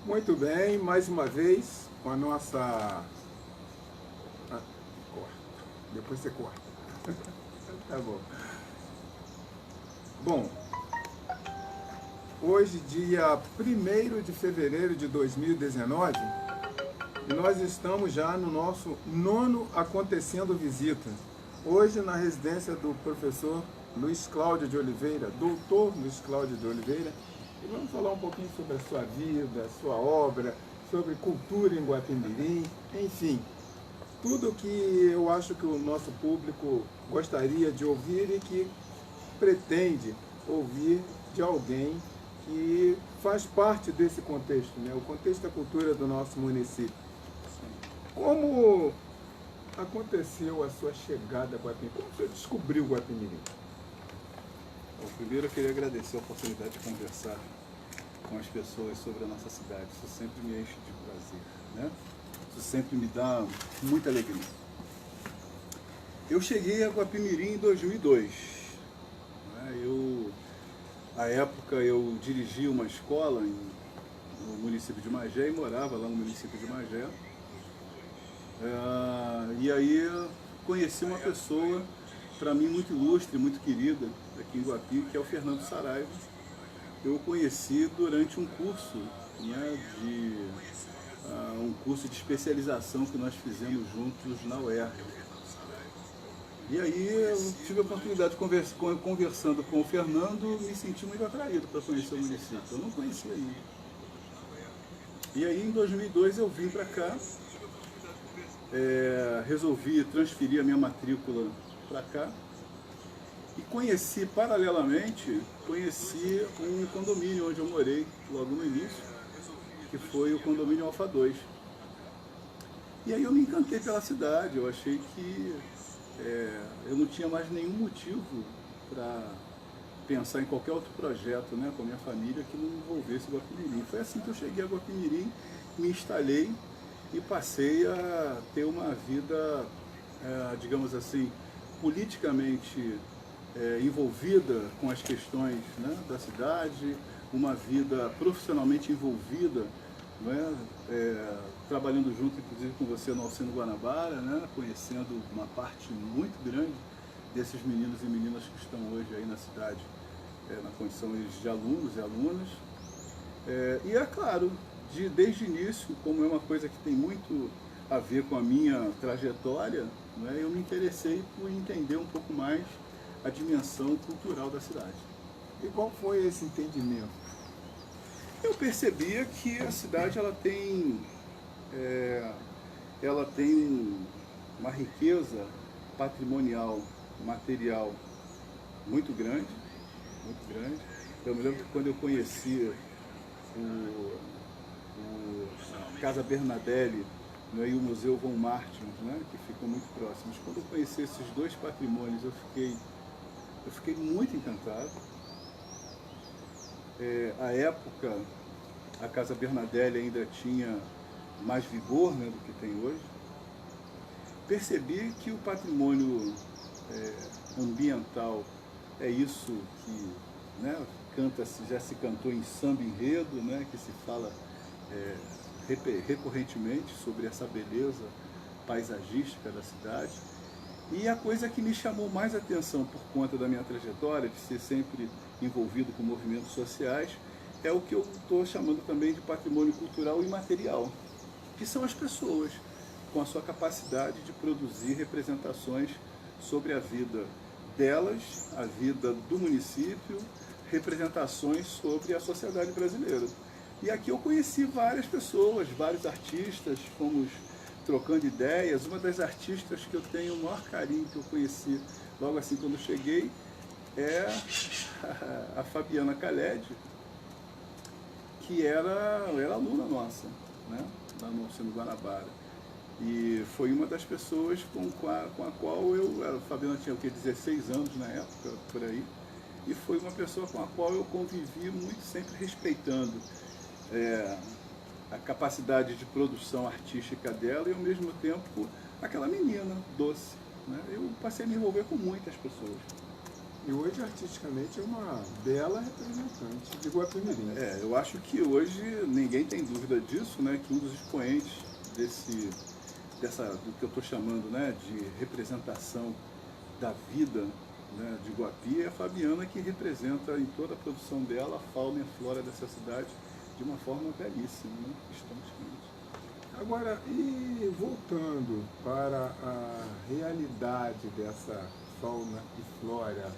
Muito bem, mais uma vez com a nossa... corta. Depois você corta. Tá bom. Bom, hoje, dia 1º de fevereiro de 2019, nós estamos já no nosso 9º Acontecendo Visita. Hoje na residência do professor Luiz Cláudio de Oliveira, doutor Luiz Cláudio de Oliveira, e vamos falar um pouquinho sobre a sua vida, a sua obra, sobre cultura em Guapimirim, enfim, tudo que eu acho que o nosso público gostaria de ouvir e que pretende ouvir de alguém que faz parte desse contexto, né? O contexto da cultura do nosso município. Como aconteceu a sua chegada a Guapimirim? Como você descobriu Guapimirim? Bom, primeiro eu queria agradecer a oportunidade de conversar com as pessoas sobre a nossa cidade. Isso sempre me enche de prazer, né? Isso sempre me dá muita alegria. Eu cheguei a Guapimirim em 2002. Né? À época eu dirigia uma escola no município de Magé e morava lá no município de Magé. E aí eu conheci uma pessoa, para mim, muito ilustre, muito querida, aqui em Guapi, que é o Fernando Saraiva. Eu o conheci durante um curso, né, um curso de especialização que nós fizemos juntos na UERJ. E aí eu tive a oportunidade de conversando com o Fernando, me senti muito atraído para conhecer o município. Eu não conhecia ainda. E aí em 2002 eu vim para cá, resolvi transferir a minha matrícula para cá e paralelamente, conheci um condomínio onde eu morei logo no início, que foi o condomínio Alfa 2. E aí eu me encantei pela cidade, eu achei que eu não tinha mais nenhum motivo para pensar em qualquer outro projeto, né, com a minha família que não envolvesse Guapimirim. Foi assim que eu cheguei a Guapimirim, me instalei e passei a ter uma vida, digamos assim, politicamente envolvida com as questões, né, da cidade, uma vida profissionalmente envolvida, né, trabalhando junto, inclusive, com você no Alcino Guanabara, né, conhecendo uma parte muito grande desses meninos e meninas que estão hoje aí na cidade, na condição de alunos e alunas. E é claro, desde o início, como é uma coisa que tem muito a ver com a minha trajetória, né, eu me interessei por entender um pouco mais a dimensão cultural da cidade. E qual foi esse entendimento? Eu percebia que a cidade ela tem uma riqueza patrimonial, material muito grande, muito grande. Eu me lembro que quando eu conheci a Casa Bernadelli, né, e o Museu Von Martins, né, que ficam muito próximos, quando eu conheci esses dois patrimônios, eu fiquei muito encantado. À época, a Casa Bernadelli ainda tinha mais vigor, né, do que tem hoje. Percebi que o patrimônio ambiental é isso que, né, já se cantou em samba enredo, né, que se fala recorrentemente sobre essa beleza paisagística da cidade. E a coisa que me chamou mais atenção por conta da minha trajetória, de ser sempre envolvido com movimentos sociais, é o que eu estou chamando também de patrimônio cultural imaterial, que são as pessoas, com a sua capacidade de produzir representações sobre a vida delas, a vida do município, representações sobre a sociedade brasileira. E aqui eu conheci várias pessoas, vários artistas, fomos trocando ideias. Uma das artistas que eu tenho o maior carinho, que eu conheci logo assim quando eu cheguei, é a Fabiana Khaled, que era aluna nossa, né, lá no Alcino Guanabara. E foi uma das pessoas com a qual a Fabiana tinha 16 anos na época, por aí, e foi uma pessoa com a qual eu convivi muito, sempre respeitando a capacidade de produção artística dela e, ao mesmo tempo, aquela menina doce. Né? Eu passei a me envolver com muitas pessoas. E hoje, artisticamente, é uma bela representante de Guapimirim. Eu acho que hoje ninguém tem dúvida disso, né? Que um dos expoentes do que eu estou chamando, né, de representação da vida, né, de Guapi é a Fabiana, que representa em toda a produção dela a fauna e a flora dessa cidade de uma forma belíssima, né? Estonteante. Agora, e voltando para a realidade dessa fauna e flora,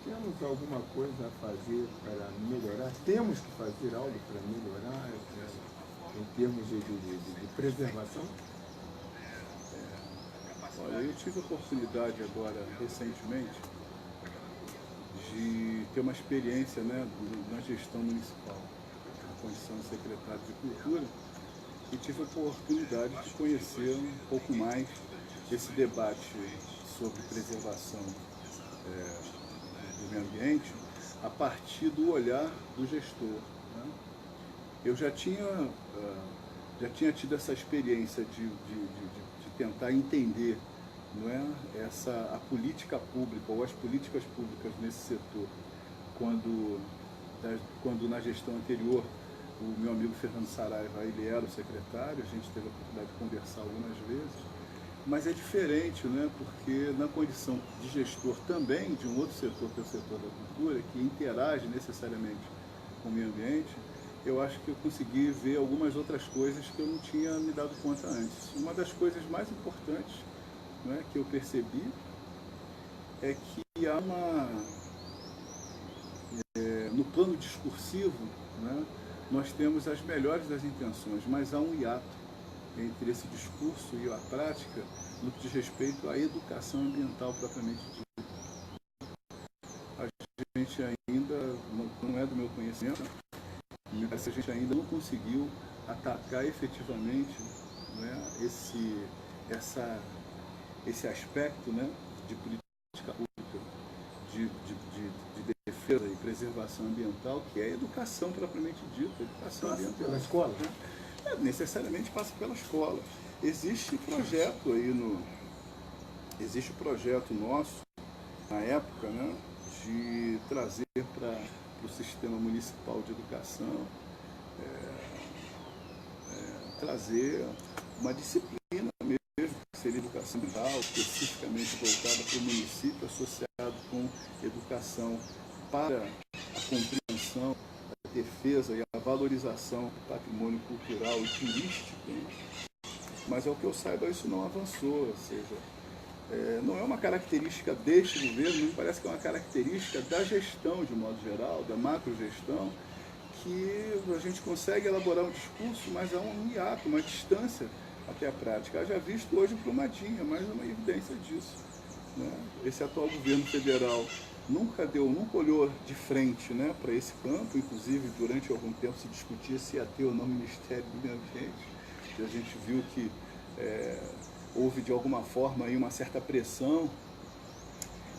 temos alguma coisa a fazer para melhorar? Temos que fazer algo para melhorar em termos de preservação? Olha, eu tive a oportunidade agora, recentemente, de ter uma experiência, né, na gestão municipal, na condição de secretário de Cultura, e tive a oportunidade de conhecer um pouco mais esse debate sobre preservação do meio ambiente a partir do olhar do gestor. Né? Eu já tinha tido essa experiência de tentar entender, não é, a política pública ou as políticas públicas nesse setor, quando na gestão anterior o meu amigo Fernando Saraiva, ele era o secretário, a gente teve a oportunidade de conversar algumas vezes, mas é diferente, né, porque na condição de gestor também de um outro setor, que é o setor da cultura, que interage necessariamente com o meio ambiente, eu acho que eu consegui ver algumas outras coisas que eu não tinha me dado conta antes. Uma das coisas mais importantes, né, que eu percebi é que há no plano discursivo, né, nós temos as melhores das intenções, mas há um hiato entre esse discurso e a prática no que diz respeito à educação ambiental propriamente dita. A gente ainda, não é do meu conhecimento, mas a gente ainda não conseguiu atacar efetivamente, né, esse aspecto, né, de política pública, de defesa e preservação ambiental, que é a educação propriamente dita, educação ambiental. Pela escola? Necessariamente passa pela escola. Existe projeto nosso, na época, né, de trazer para o sistema municipal de educação, trazer uma disciplina mesmo, que seria educação ambiental, especificamente voltada para o município, associado com educação para a compreensão, a defesa e a valorização do patrimônio cultural e turístico. Né? Mas, ao que eu saiba, isso não avançou, ou seja, não é uma característica deste governo, me parece que é uma característica da gestão, de modo geral, da macrogestão, que a gente consegue elaborar um discurso, mas há um hiato, uma distância até a prática. Haja visto hoje o Brumadinho, mais uma evidência disso. Né? Esse atual governo federal nunca olhou de frente, né, para esse campo, inclusive durante algum tempo se discutia se ia ter ou não o Ministério do Meio Ambiente, e a gente viu que houve de alguma forma aí uma certa pressão,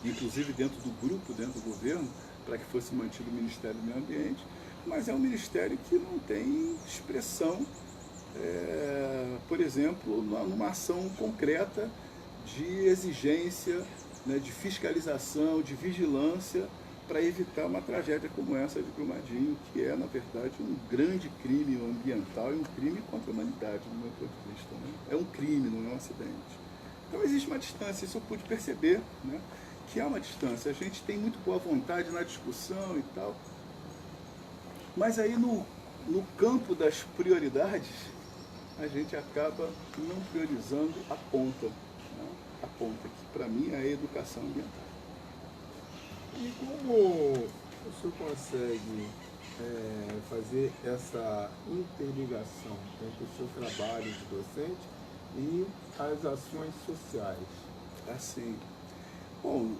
inclusive dentro do grupo, dentro do governo, para que fosse mantido o Ministério do Meio Ambiente, mas é um ministério que não tem expressão, por exemplo, numa ação concreta de exigência, né, de fiscalização, de vigilância, para evitar uma tragédia como essa de Brumadinho, que é, na verdade, um grande crime ambiental e um crime contra a humanidade, do meu ponto de vista. Né? É um crime, não é um acidente. Então existe uma distância, isso eu pude perceber, né, que há uma distância. A gente tem muito boa vontade na discussão e tal, mas aí no campo das prioridades, a gente acaba não priorizando a ponta, né? A ponta, que para mim é a educação ambiental. E como o senhor consegue fazer essa interligação entre o seu trabalho de docente e as ações sociais? Assim, bom,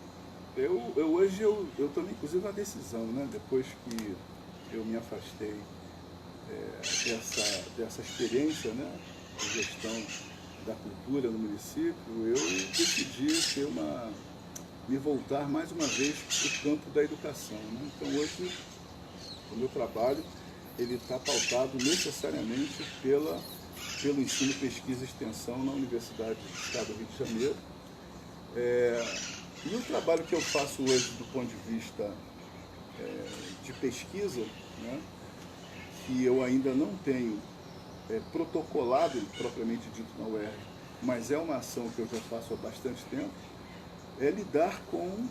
hoje eu tomei inclusive uma decisão, né, depois que eu me afastei dessa experiência, né, de gestão da cultura no município, eu decidi me voltar mais uma vez para o campo da educação. Né? Então hoje o meu trabalho ele está pautado necessariamente pelo ensino, pesquisa e extensão na Universidade do Estado do Rio de Janeiro. E o trabalho que eu faço hoje do ponto de vista de pesquisa, né, que eu ainda não tenho protocolado propriamente dito na UERJ, mas é uma ação que eu já faço há bastante tempo, é lidar com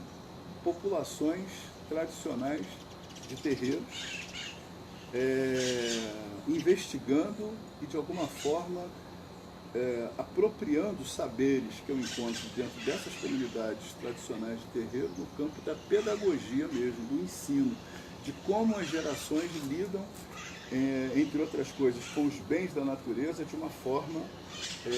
populações tradicionais de terreiros, investigando e de alguma forma apropriando saberes que eu encontro dentro dessas comunidades tradicionais de terreiro no campo da pedagogia mesmo, do ensino, de como as gerações lidam, entre outras coisas, com os bens da natureza de uma forma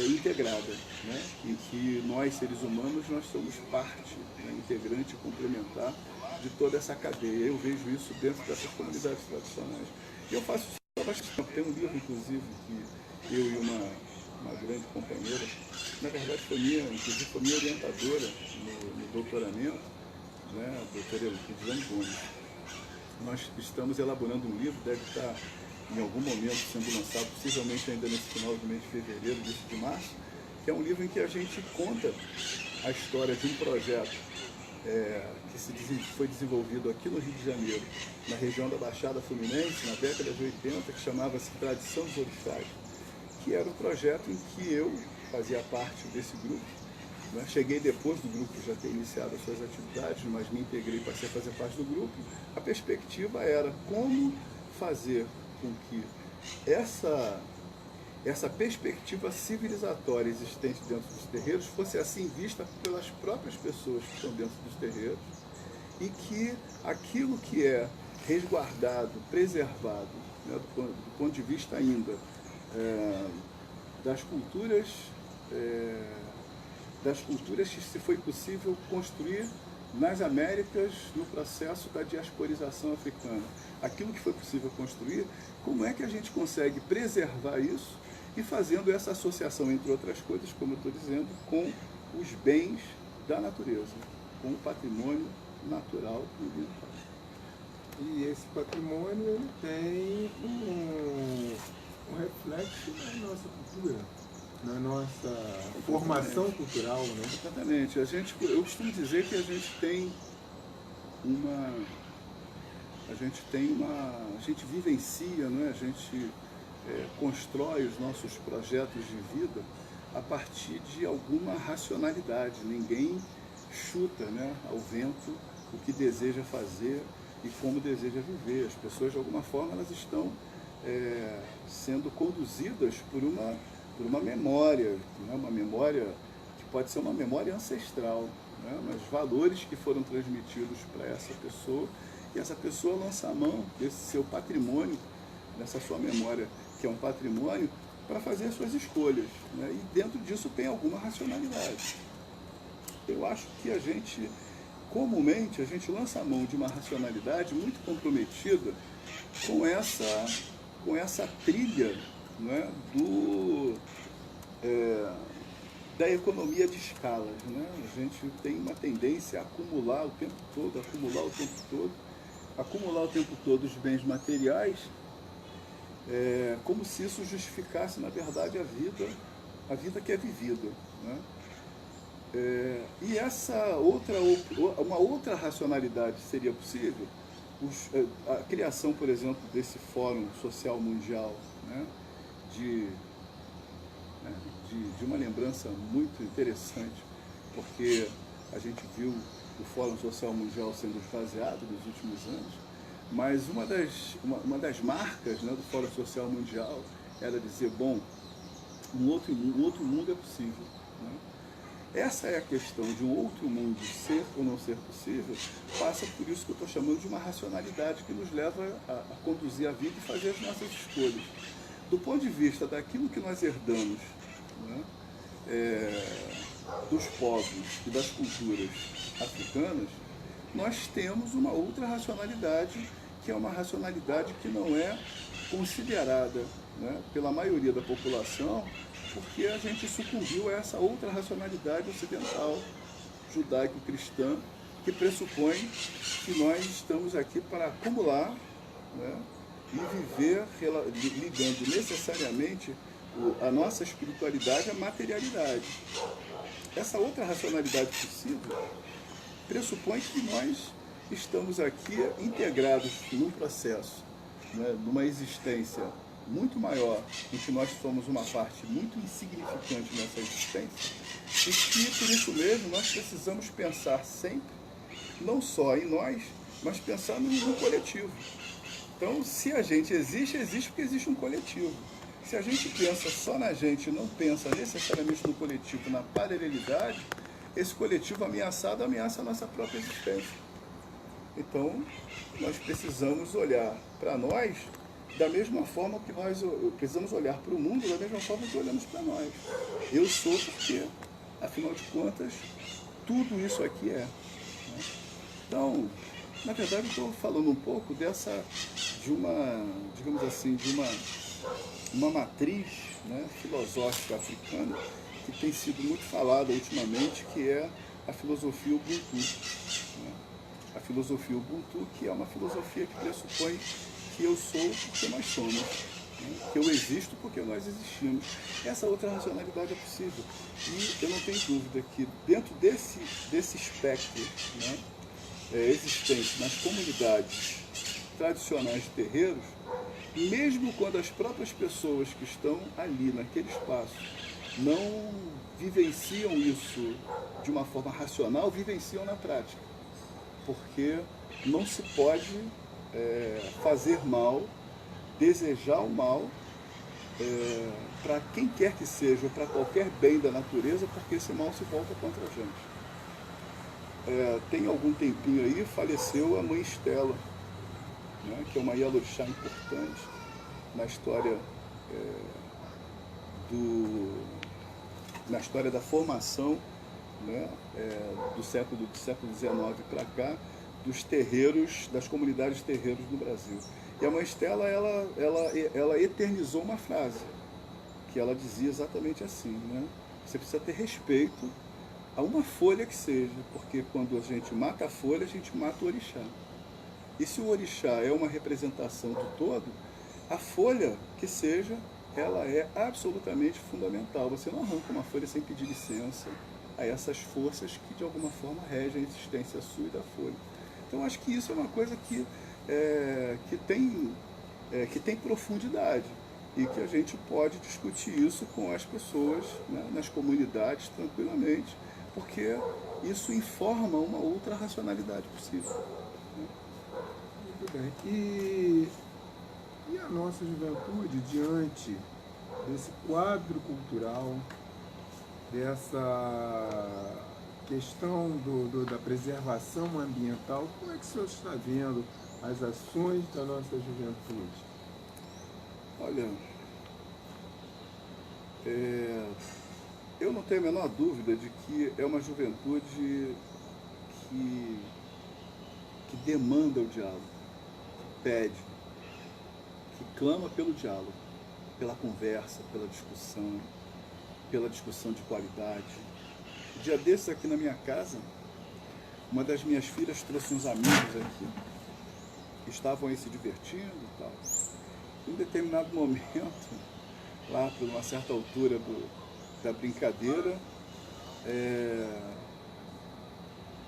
integrada, né? Em que nós, seres humanos, nós somos parte, né, integrante e complementar de toda essa cadeia. Eu vejo isso dentro dessas comunidades tradicionais. E eu faço isso há bastante tempo. Tem um livro, inclusive, que eu e uma grande companheira, na verdade foi minha orientadora no doutoramento, né, a doutora Ediane Gomes. Nós estamos elaborando um livro, deve estar em algum momento sendo lançado, possivelmente ainda nesse final do mês de fevereiro, início de março, que é um livro em que a gente conta a história de um projeto que foi desenvolvido aqui no Rio de Janeiro, na região da Baixada Fluminense, na década de 80, que chamava-se Tradição dos Orixás, que era um projeto em que eu fazia parte desse grupo. Né? Cheguei depois do grupo já ter iniciado as suas atividades, mas me integrei e passei a fazer parte do grupo. A perspectiva era como fazer com que essa perspectiva civilizatória existente dentro dos terreiros fosse assim vista pelas próprias pessoas que estão dentro dos terreiros, e que aquilo que é resguardado, preservado, né, do ponto de vista ainda das culturas que se foi possível construir nas Américas no processo da diasporização africana. Aquilo que foi possível construir, como é que a gente consegue preservar isso e fazendo essa associação, entre outras coisas, como eu estou dizendo, com os bens da natureza, com o patrimônio natural e ambiental. E esse patrimônio ele tem um reflexo na nossa cultura, na nossa formação cultural, né? Exatamente. Eu costumo dizer que a gente vivencia, né? A gente constrói os nossos projetos de vida a partir de alguma racionalidade. Ninguém chuta, né, ao vento o que deseja fazer e como deseja viver. As pessoas, de alguma forma, elas estão sendo conduzidas por uma memória, né? Uma memória que pode ser uma memória ancestral, né? Mas valores que foram transmitidos para essa pessoa, e essa pessoa lança a mão desse seu patrimônio, dessa sua memória, que é um patrimônio, para fazer as suas escolhas, né? E dentro disso tem alguma racionalidade. Eu acho que comumente, a gente lança a mão de uma racionalidade muito comprometida com essa trilha, né, da economia de escalas, né? A gente tem uma tendência a acumular o tempo todo os bens materiais, como se isso justificasse, na verdade, a vida que é vivida, né? E uma outra racionalidade seria possível, a criação, por exemplo, desse Fórum Social Mundial, né, de uma lembrança muito interessante, porque a gente viu o Fórum Social Mundial sendo esvaziado nos últimos anos, mas uma das marcas, né, do Fórum Social Mundial era dizer, bom, um outro mundo é possível, né? Essa é a questão de um outro mundo ser ou não ser possível, passa por isso que eu estou chamando de uma racionalidade que nos leva a conduzir a vida e fazer as nossas escolhas. Do ponto de vista daquilo que nós herdamos, né, dos povos e das culturas africanas, nós temos uma outra racionalidade, que é uma racionalidade que não é considerada, né, pela maioria da população, porque a gente sucumbiu a essa outra racionalidade ocidental, judaico-cristã, que pressupõe que nós estamos aqui para acumular, né, e viver ligando necessariamente a nossa espiritualidade à materialidade. Essa outra racionalidade possível pressupõe que nós estamos aqui integrados num processo, né, numa existência muito maior, em que nós somos uma parte muito insignificante nessa existência, e que, por isso mesmo, nós precisamos pensar sempre, não só em nós, mas pensar no coletivo. Então, se a gente existe, existe porque existe um coletivo. Se a gente pensa só na gente e não pensa necessariamente no coletivo, na paralelidade, esse coletivo ameaçado ameaça a nossa própria existência. Então, nós precisamos olhar para nós da mesma forma que nós precisamos olhar para o mundo da mesma forma que olhamos para nós. Eu sou porque, afinal de contas, tudo isso aqui é. Então, na verdade, eu estou falando um pouco de uma, digamos assim, de uma matriz, né, filosófica africana que tem sido muito falada ultimamente, que é a filosofia Ubuntu. Né? A filosofia Ubuntu, que é uma filosofia que pressupõe que eu sou porque nós somos, né? Que eu existo porque nós existimos. Essa outra racionalidade é possível. E eu não tenho dúvida que dentro desse espectro, né, existente nas comunidades tradicionais de terreiros, mesmo quando as próprias pessoas que estão ali naquele espaço não vivenciam isso de uma forma racional, vivenciam na prática. Porque não se pode fazer mal, desejar o mal para quem quer que seja, ou para qualquer bem da natureza, porque esse mal se volta contra a gente. Tem algum tempinho aí, faleceu a mãe Estela, né, que é uma Ialorixá importante na história na história da formação, né, do século XIX para cá, dos terreiros, das comunidades terreiros no Brasil. E a mãe Estela, ela eternizou uma frase, que ela dizia exatamente assim, né? Você precisa ter respeito a uma folha que seja, porque quando a gente mata a folha, a gente mata o orixá. E se o orixá é uma representação do todo, a folha que seja, ela é absolutamente fundamental. Você não arranca uma folha sem pedir licença a essas forças que de alguma forma regem a existência sua e da folha. Então acho que isso é uma coisa que tem profundidade e que a gente pode discutir isso com as pessoas, né, nas comunidades tranquilamente, porque isso informa uma outra racionalidade possível. Muito bem. E a nossa juventude diante desse quadro cultural, dessa questão da preservação ambiental, como é que o senhor está vendo as ações da nossa juventude? Olha, eu não tenho a menor dúvida de que é uma juventude que demanda o diálogo, que pede, que clama pelo diálogo, pela conversa, pela discussão de qualidade. Um dia desses aqui na minha casa, uma das minhas filhas trouxe uns amigos aqui, que estavam aí se divertindo e tal. Em um determinado momento, lá por uma certa altura da brincadeira,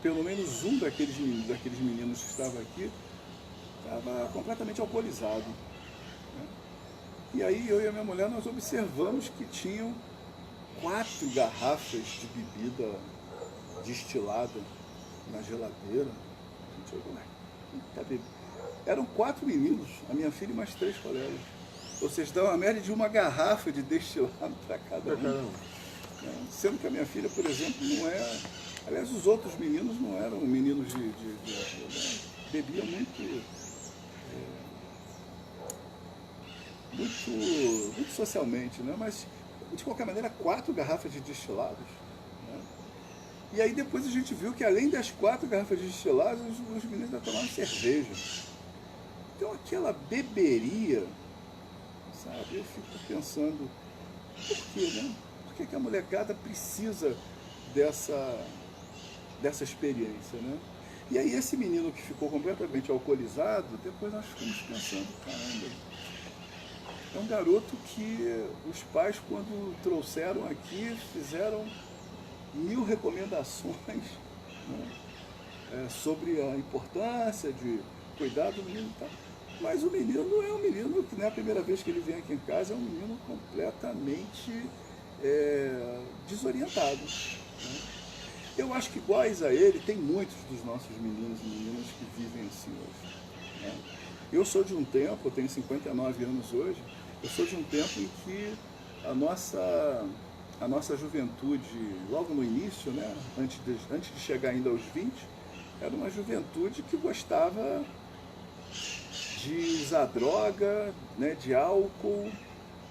pelo menos um daqueles meninos que estava aqui estava completamente alcoolizado. Né? E aí eu e a minha mulher, nós observamos que tinham 4 garrafas de bebida destilada na geladeira. A gente olhou, tá bebendo. Eram 4 meninos, a minha filha e mais 3 colegas. Ou seja, dá uma média de uma garrafa de destilado para cada um. Sendo que a minha filha, por exemplo, não é... Aliás, os outros meninos não eram meninos bebiam muito socialmente, né? Mas, de qualquer maneira, 4 garrafas de destilados. Né? E aí depois a gente viu que, além das 4 garrafas de destilados, os meninos ainda tomaram cerveja. Então, aquela beberia, sabe? Eu fico pensando, por quê, né? Por que a molecada precisa dessa experiência, né? E aí esse menino que ficou completamente alcoolizado, depois nós ficamos pensando, caramba, é um garoto que os pais, quando trouxeram aqui, fizeram 1000 recomendações, né, sobre a importância de cuidar do menino e tal. Mas o menino é um menino que não é a primeira vez que ele vem aqui em casa, é um menino completamente desorientado, né? Eu acho que iguais a ele, tem muitos dos nossos meninos e meninas que vivem assim hoje, né? Eu sou de um tempo, eu tenho 59 anos hoje, eu sou de um tempo em que a nossa juventude, logo no início, né, antes de chegar ainda aos 20, era uma juventude que gostava de usar droga, né, de álcool,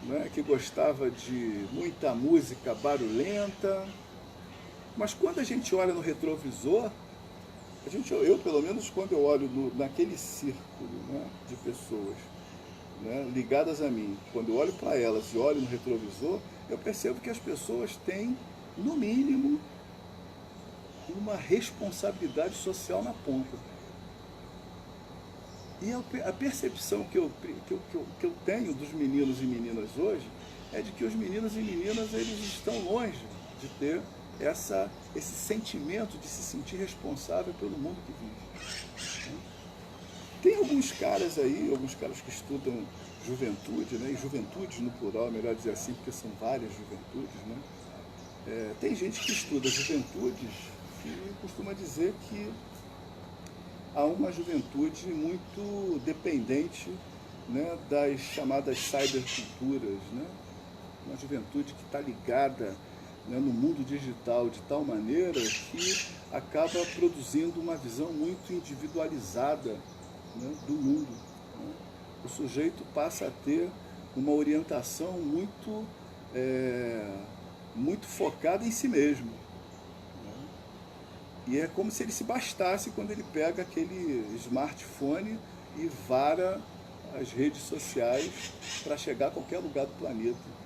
né, que gostava de muita música barulhenta. Mas quando a gente olha no retrovisor, eu pelo menos quando eu olho naquele círculo, né, de pessoas, né, ligadas a mim, quando eu olho para elas e olho no retrovisor, eu percebo que as pessoas têm, no mínimo, uma responsabilidade social na ponta. E a percepção que eu tenho dos meninos e meninas hoje é de que os meninos e meninas eles estão longe de ter esse sentimento de se sentir responsável pelo mundo que vive. Tem alguns caras aí, alguns caras que estudam juventude, né, e juventudes no plural, melhor dizer assim, porque são várias juventudes, né? Tem gente que estuda juventudes e costuma dizer que há uma juventude muito dependente, né, das chamadas cyberculturas, né? Uma juventude que está ligada, né, no mundo digital de tal maneira que acaba produzindo uma visão muito individualizada, né, do mundo, né? O sujeito passa a ter uma orientação muito focada em si mesmo, né? E é como se ele se bastasse quando ele pega aquele smartphone e vara as redes sociais para chegar a qualquer lugar do planeta, né?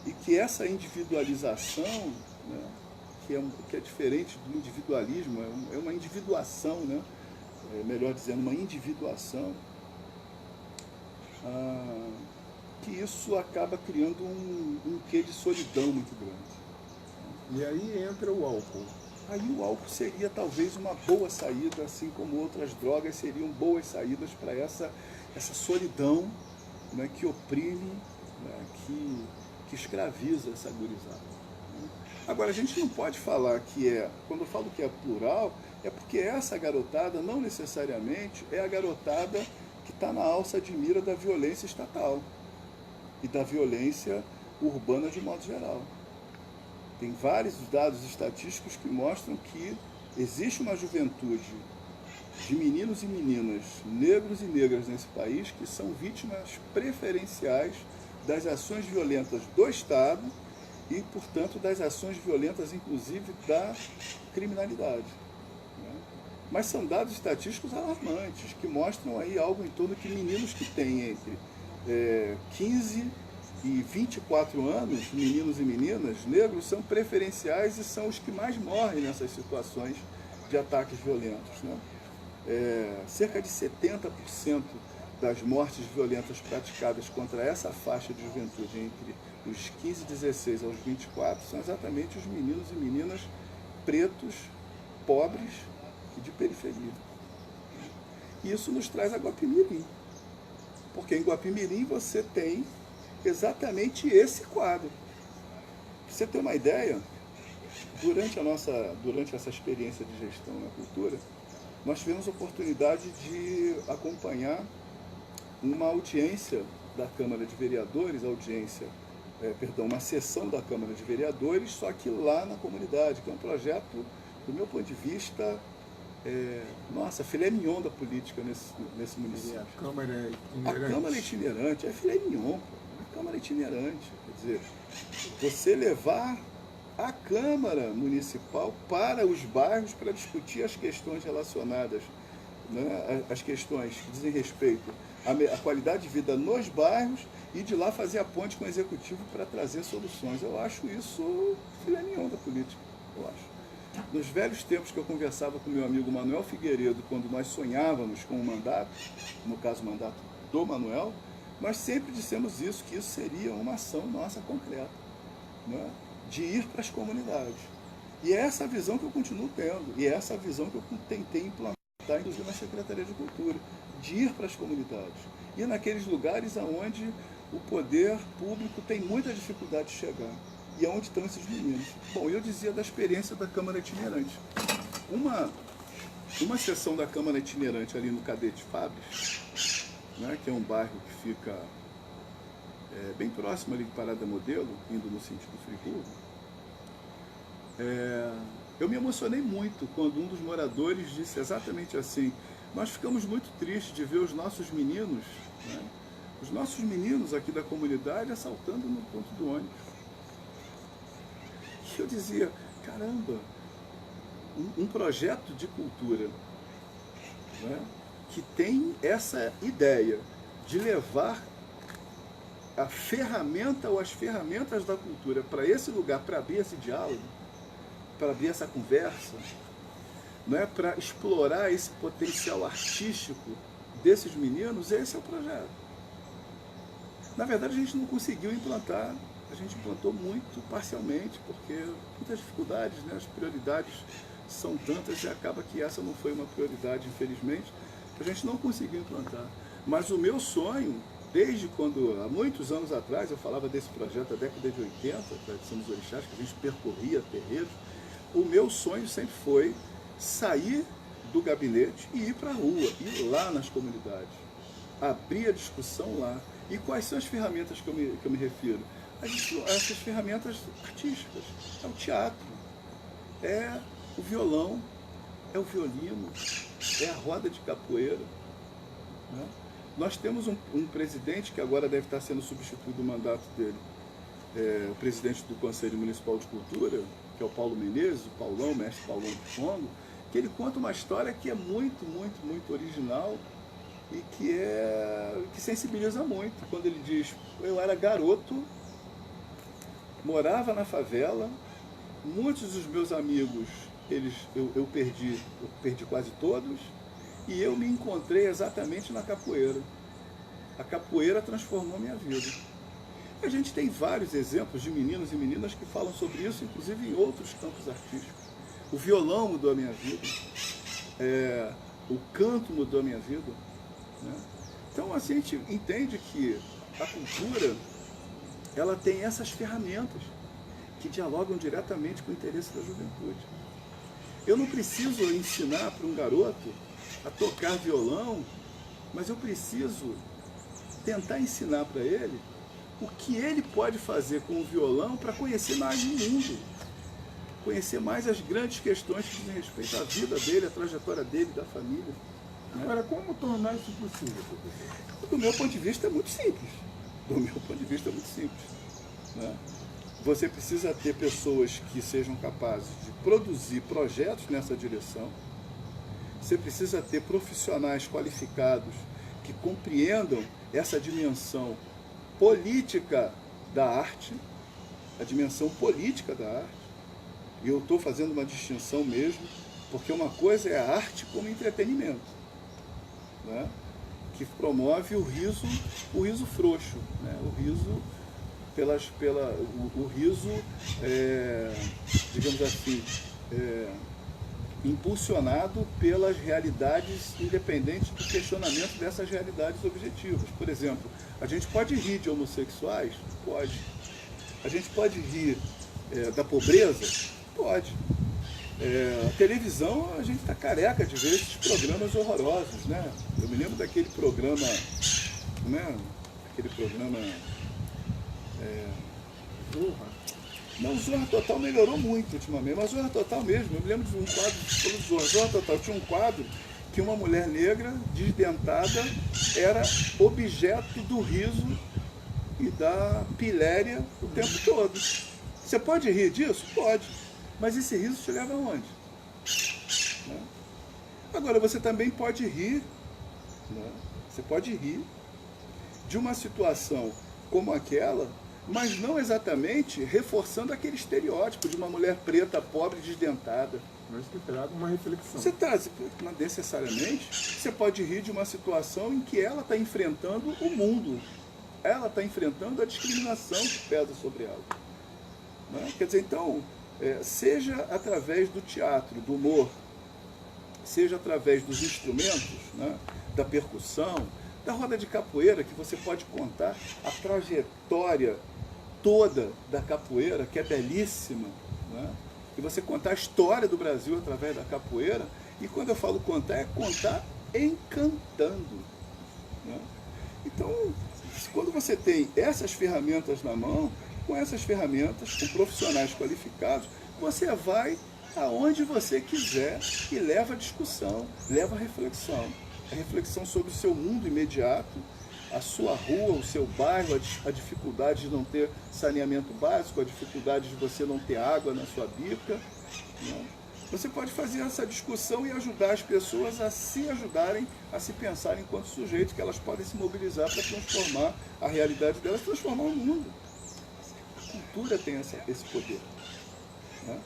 E que essa individualização, né, que é diferente do individualismo, é uma individuação, né? Melhor dizendo, uma individuação, que isso acaba criando um quê de solidão muito grande. E aí entra o álcool. Aí o álcool seria talvez uma boa saída, assim como outras drogas seriam boas saídas para essa solidão, né, que oprime, né, que escraviza essa gurizada. Agora, a gente não pode falar quando eu falo que é plural, é porque essa garotada não necessariamente é a garotada que está na alça de mira da violência estatal e da violência urbana de modo geral. Tem vários dados estatísticos que mostram que existe uma juventude de meninos e meninas, negros e negras nesse país, que são vítimas preferenciais das ações violentas do Estado e, portanto, das ações violentas, inclusive, da criminalidade. Mas são dados estatísticos alarmantes, que mostram aí algo em torno que meninos que têm entre 15 e 24 anos, meninos e meninas negros, são preferenciais e são os que mais morrem nessas situações de ataques violentos, né? Cerca de 70% das mortes violentas praticadas contra essa faixa de juventude entre os 15 e 16 aos 24 são exatamente os meninos e meninas pretos, pobres e de periferia. E isso nos traz a Guapimirim, porque em Guapimirim você tem exatamente esse quadro. Pra você ter uma ideia, durante essa experiência de gestão na cultura, nós tivemos a oportunidade de acompanhar uma audiência da Câmara de Vereadores, uma sessão da Câmara de Vereadores, só que lá na comunidade, que é um projeto, do meu ponto de vista, filé mignon da política nesse município. A Câmara é itinerante. A Câmara é itinerante, é filé mignon, a Câmara é itinerante. Quer dizer, você levar a Câmara Municipal para os bairros para discutir as questões relacionadas, né, as questões que dizem respeito à qualidade de vida nos bairros e de lá fazer a ponte com o Executivo para trazer soluções. Eu acho isso filé mignon da política, eu acho. Nos velhos tempos que eu conversava com meu amigo Manuel Figueiredo, quando nós sonhávamos com o mandato, no caso o mandato do Manuel, nós sempre dissemos isso, que isso seria uma ação nossa concreta, né? De ir para as comunidades. E é essa visão que eu continuo tendo, e é essa visão que eu tentei implantar, inclusive na Secretaria de Cultura, de ir para as comunidades. E naqueles lugares onde o poder público tem muita dificuldade de chegar. E onde estão esses meninos? Bom, eu dizia da experiência da Câmara Itinerante. Uma sessão da Câmara Itinerante ali no Cadete Fabres, né, que é um bairro que fica bem próximo ali de Parada Modelo, indo no sentido Friburgo, eu me emocionei muito quando um dos moradores disse exatamente assim: nós ficamos muito tristes de ver os nossos meninos, né, os nossos meninos aqui da comunidade assaltando no ponto do ônibus. E eu dizia, caramba, um projeto de cultura, né, que tem essa ideia de levar a ferramenta ou as ferramentas da cultura para esse lugar, para abrir esse diálogo, para abrir essa conversa, né, para explorar esse potencial artístico desses meninos, esse é o projeto. Na verdade, a gente não conseguiu implantar, a gente implantou muito parcialmente, porque muitas dificuldades, né, as prioridades são tantas e acaba que essa não foi uma prioridade, infelizmente, que a gente não conseguiu implantar. Mas o meu sonho, desde quando, há muitos anos atrás, eu falava desse projeto da década de 80, Tradição dos Orixás, que a gente percorria terreiros, o meu sonho sempre foi sair do gabinete e ir para a rua, ir lá nas comunidades, abrir a discussão lá. E quais são as ferramentas que eu me refiro? Essas ferramentas artísticas. É o teatro, é o violão, é o violino, é a roda de capoeira, né? Nós temos um presidente que agora deve estar sendo substituído o mandato dele, o presidente do Conselho Municipal de Cultura, que é o Paulo Menezes, o Paulão, o mestre Paulão do Congo, que ele conta uma história que é muito, muito, muito original e que sensibiliza muito. Quando ele diz, eu era garoto, morava na favela, muitos dos meus amigos eu perdi quase todos, e eu me encontrei exatamente na capoeira. A capoeira transformou minha vida. A gente tem vários exemplos de meninos e meninas que falam sobre isso, inclusive em outros campos artísticos. O violão mudou a minha vida, o canto mudou a minha vida, né? Então, assim, a gente entende que a cultura, ela tem essas ferramentas que dialogam diretamente com o interesse da juventude. Eu não preciso ensinar para um garoto a tocar violão, mas eu preciso tentar ensinar para ele o que ele pode fazer com o violão para conhecer mais o mundo, conhecer mais as grandes questões que dizem respeito à vida dele, à trajetória dele, da família, né? Agora, como tornar isso possível, professor? Do meu ponto de vista é muito simples. Do meu ponto de vista é muito simples, né? Você precisa ter pessoas que sejam capazes de produzir projetos nessa direção. Você precisa ter profissionais qualificados que compreendam essa dimensão política da arte, a dimensão política da arte. E eu estou fazendo uma distinção mesmo, porque uma coisa é a arte como entretenimento, né, que promove o riso frouxo, né, o riso digamos assim, impulsionado pelas realidades, independentes do questionamento dessas realidades objetivas. Por exemplo, a gente pode rir de homossexuais? Pode. A gente pode rir da pobreza? Pode. A televisão, a gente está careca de ver esses programas horrorosos, né? Eu me lembro daquele programa, né? Aquele programa... Zorra. Não, o Zorra Total melhorou muito ultimamente, mas o Zorra Total mesmo, eu me lembro de um quadro sobre o Zorra Total. Tinha um quadro que uma mulher negra, desdentada, era objeto do riso e da piléria o tempo todo. Você pode rir disso? Pode. Mas esse riso chegava aonde? Né? Agora, você também pode rir, né? Você pode rir de uma situação como aquela, mas não exatamente reforçando aquele estereótipo de uma mulher preta, pobre, desdentada. Mas que traga uma reflexão. Você traz, necessariamente, você pode rir de uma situação em que ela está enfrentando o mundo. Ela está enfrentando a discriminação que pesa sobre ela. Né? Quer dizer, então, seja através do teatro, do humor, seja através dos instrumentos, né? Da percussão, da roda de capoeira, que você pode contar a trajetória toda da capoeira, que é belíssima, né? E você contar a história do Brasil através da capoeira, e quando eu falo contar, é contar encantando. Né? Então, quando você tem essas ferramentas na mão, com essas ferramentas, com profissionais qualificados, você vai aonde você quiser e leva a discussão, leva a reflexão sobre o seu mundo imediato, a sua rua, o seu bairro, a dificuldade de não ter saneamento básico, a dificuldade de você não ter água na sua bica. Né? Você pode fazer essa discussão e ajudar as pessoas a se ajudarem, a se pensarem enquanto sujeitos, que elas podem se mobilizar para transformar a realidade delas, transformar o mundo. A cultura tem esse poder. Né?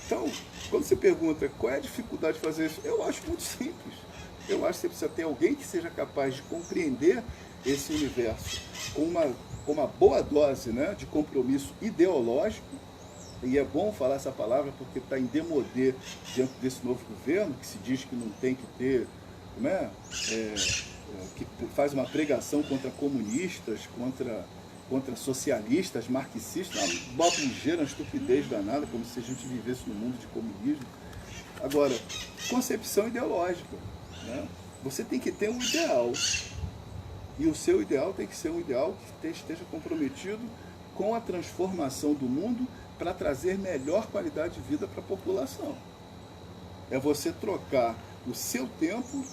Então, quando você pergunta qual é a dificuldade de fazer isso, eu acho muito simples. Eu acho que você precisa ter alguém que seja capaz de compreender esse universo com uma boa dose, né, de compromisso ideológico, e é bom falar essa palavra porque está em demodê diante desse novo governo, que se diz que não tem que ter, né, que faz uma pregação contra comunistas, contra socialistas, marxistas, uma bobeira, uma estupidez danada, como se a gente vivesse num mundo de comunismo. Agora, concepção ideológica. Né? Você tem que ter um ideal. E o seu ideal tem que ser um ideal que esteja comprometido com a transformação do mundo para trazer melhor qualidade de vida para a população. É você trocar o seu tempo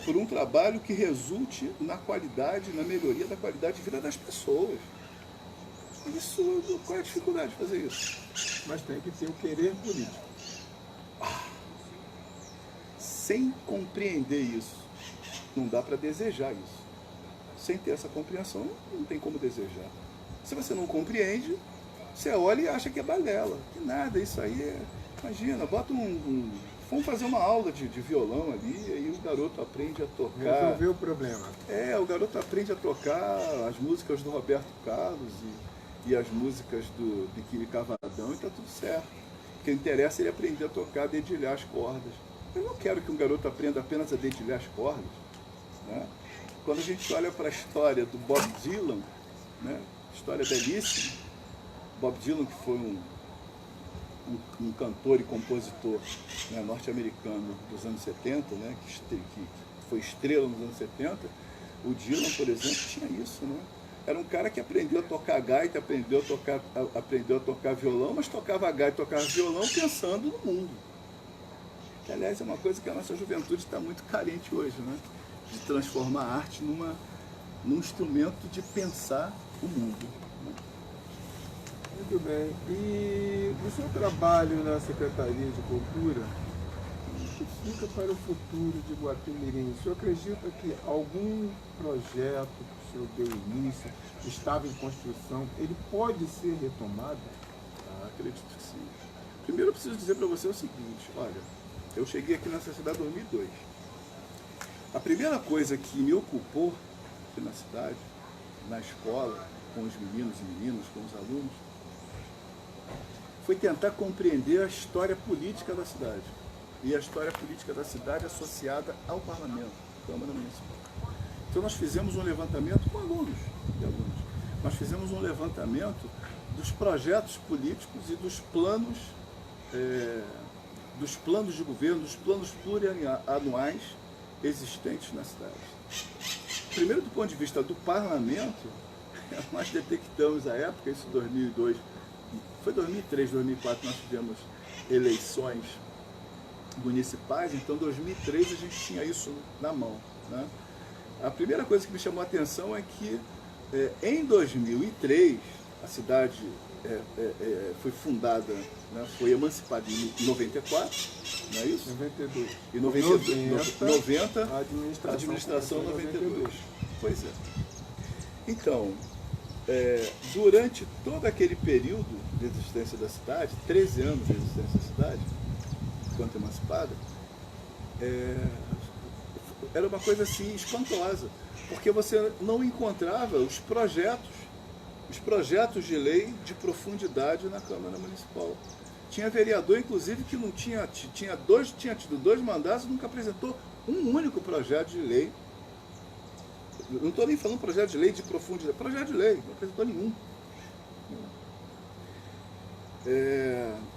por um trabalho que resulte na qualidade, na melhoria da qualidade de vida das pessoas. Qual é a dificuldade de fazer isso? Mas tem que ter o querer político. Sem compreender isso, não dá para desejar isso. Sem ter essa compreensão, não tem como desejar. Se você não compreende, você olha e acha que é balela. Que nada, isso aí é... Imagina, bota vamos fazer uma aula de violão ali, e aí o garoto aprende a tocar. Resolver o problema. O garoto aprende a tocar as músicas do Roberto Carlos e as músicas do Biquíni Cavadão, e está tudo certo. O que interessa é ele aprender a tocar, a dedilhar as cordas. Eu não quero que um garoto aprenda apenas a dedilhar as cordas. Né? Quando a gente olha para a história do Bob Dylan, né? História belíssima, Bob Dylan, que foi um cantor e compositor, né, norte-americano dos anos 70, né, que foi estrela nos anos 70, o Dylan, por exemplo, tinha isso. Né? Era um cara que aprendeu a tocar gaita, aprendeu a tocar violão, mas tocava gaita e tocava violão pensando no mundo. Que, aliás, é uma coisa que a nossa juventude está muito carente hoje, né? De transformar a arte num instrumento de pensar o mundo. Né? Muito bem. E o seu trabalho na Secretaria de Cultura, o que fica para o futuro de Guapimirim? O senhor acredita que algum projeto que o senhor deu início, estava em construção, ele pode ser retomado? Acredito que sim. Primeiro eu preciso dizer para você o seguinte, olha, eu cheguei aqui nessa cidade em 2002. A primeira coisa que me ocupou aqui na cidade, na escola, com os meninos e meninas, com os alunos, foi tentar compreender a história política da cidade. E a história política da cidade associada ao parlamento, Câmara Municipal. Então nós fizemos um levantamento com alunos e alunas. Nós fizemos um levantamento dos projetos políticos e dos planos de governo, dos planos plurianuais existentes na cidade. Primeiro, do ponto de vista do parlamento, nós detectamos à época, isso em 2002, foi 2003, 2004, nós tivemos eleições municipais, então em 2003 a gente tinha isso na mão. Né? A primeira coisa que me chamou a atenção é que em 2003 a cidade foi fundada, né, foi emancipada em 94, não é isso? 92. E 90 a administração 92. Pois é. Então, durante todo aquele período de existência da cidade, 13 anos de existência da cidade, enquanto emancipada, era uma coisa assim espantosa, porque você não encontrava os projetos de lei de profundidade na Câmara Municipal. Tinha vereador, inclusive, que não tinha tido 2 mandatos e nunca apresentou um único projeto de lei. Não estou nem falando projeto de lei de profundidade, projeto de lei, não apresentou nenhum.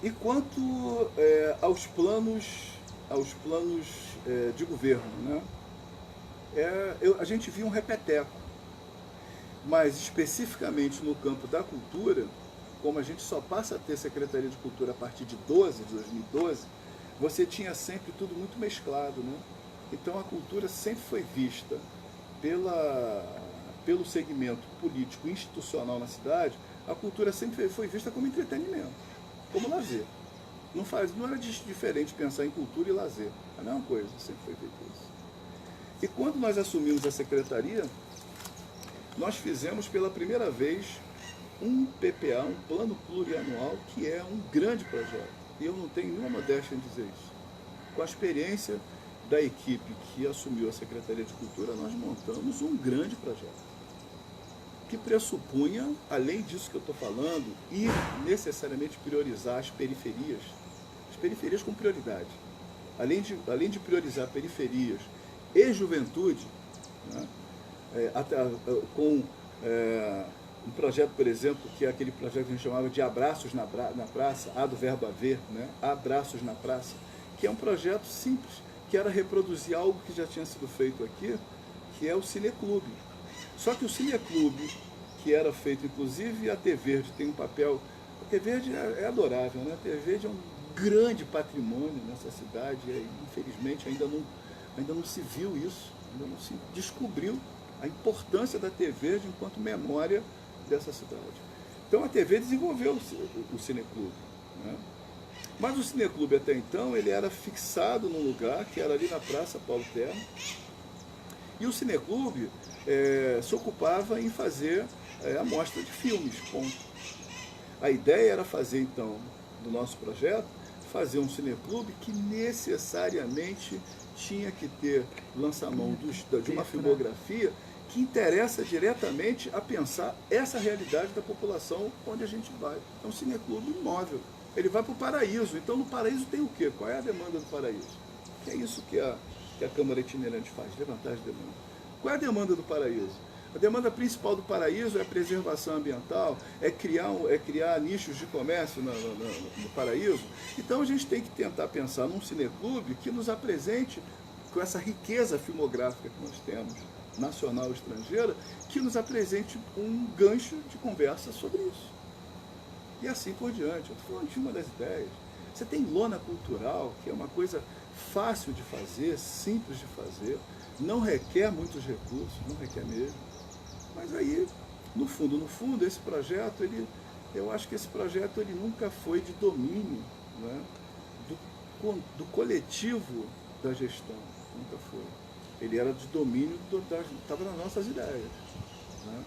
E quanto aos planos de governo, né? A gente via um repeteco, mas especificamente no campo da cultura, como a gente só passa a ter Secretaria de Cultura a partir de 2012, você tinha sempre tudo muito mesclado, né? Então a cultura sempre foi vista pelo segmento político institucional na cidade, a cultura sempre foi vista como entretenimento, como lazer. Não era diferente pensar em cultura e lazer. A mesma coisa, sempre foi feito isso. E quando nós assumimos a secretaria, nós fizemos pela primeira vez um PPA, um plano plurianual, que é um grande projeto. E eu não tenho nenhuma modéstia em dizer isso. Com a experiência da equipe que assumiu a Secretaria de Cultura, nós montamos um grande projeto, que pressupunha, além disso que eu estou falando, ir necessariamente priorizar as periferias com prioridade. Além de priorizar periferias e juventude, né, com um projeto, por exemplo, que é aquele projeto que a gente chamava de Abraços na Praça, A do verbo haver, né, Abraços na Praça, que é um projeto simples, que era reproduzir algo que já tinha sido feito aqui, que é o Cineclube. Só que o Cineclube, que era feito, inclusive a T Verde tem um papel, a T Verde é adorável, né? A T Verde é um grande patrimônio nessa cidade, e infelizmente ainda não se viu isso, ainda não se descobriu a importância da T Verde enquanto memória dessa cidade. Então a TV desenvolveu o Cineclube, né? Mas o Cineclube até então ele era fixado num lugar que era ali na Praça Paulo Terra, e o Cineclube se ocupava em fazer a mostra de filmes, ponto. A ideia era fazer então, do nosso projeto, fazer um cineclube que necessariamente tinha que ter lançamão de uma filmografia que interessa diretamente a pensar essa realidade da população onde a gente vai. É um cineclube móvel. Ele vai para o Paraíso. Então, no Paraíso tem o quê? Qual é a demanda do Paraíso? Que é isso que a Câmara Itinerante faz, levantar as demandas. Qual é a demanda do Paraíso? A demanda principal do Paraíso é a preservação ambiental, é criar nichos de comércio no Paraíso. Então a gente tem que tentar pensar num cineclube que nos apresente, com essa riqueza filmográfica que nós temos, nacional e estrangeira, que nos apresente um gancho de conversa sobre isso. E assim por diante. Eu estou falando de uma das ideias. Você tem lona cultural, que é uma coisa fácil de fazer, simples de fazer, não requer muitos recursos, não requer mesmo. Mas aí, no fundo, esse projeto, eu acho que esse projeto ele nunca foi de domínio, né, do coletivo da gestão, nunca foi. Ele era de domínio, estava nas nossas ideias, né,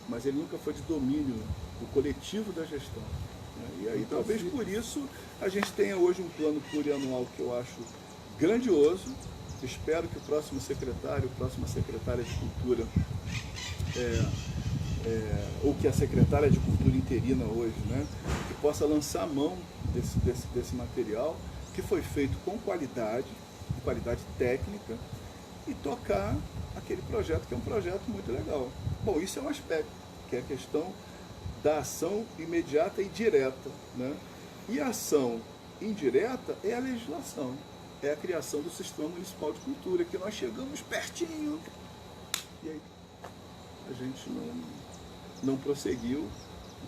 mas ele nunca foi de domínio do coletivo da gestão. Né, e aí talvez por isso a gente tenha hoje um plano plurianual que eu acho grandioso. Espero que o próximo secretário, a próxima secretária de Cultura, ou que a secretária de Cultura interina hoje, né, que possa lançar a mão desse material, que foi feito com qualidade técnica, e tocar aquele projeto, que é um projeto muito legal. Bom, isso é um aspecto, que é a questão da ação imediata e direta, né? E a ação indireta é a legislação, é a criação do Sistema Municipal de Cultura, que nós chegamos pertinho, e aí a gente não prosseguiu.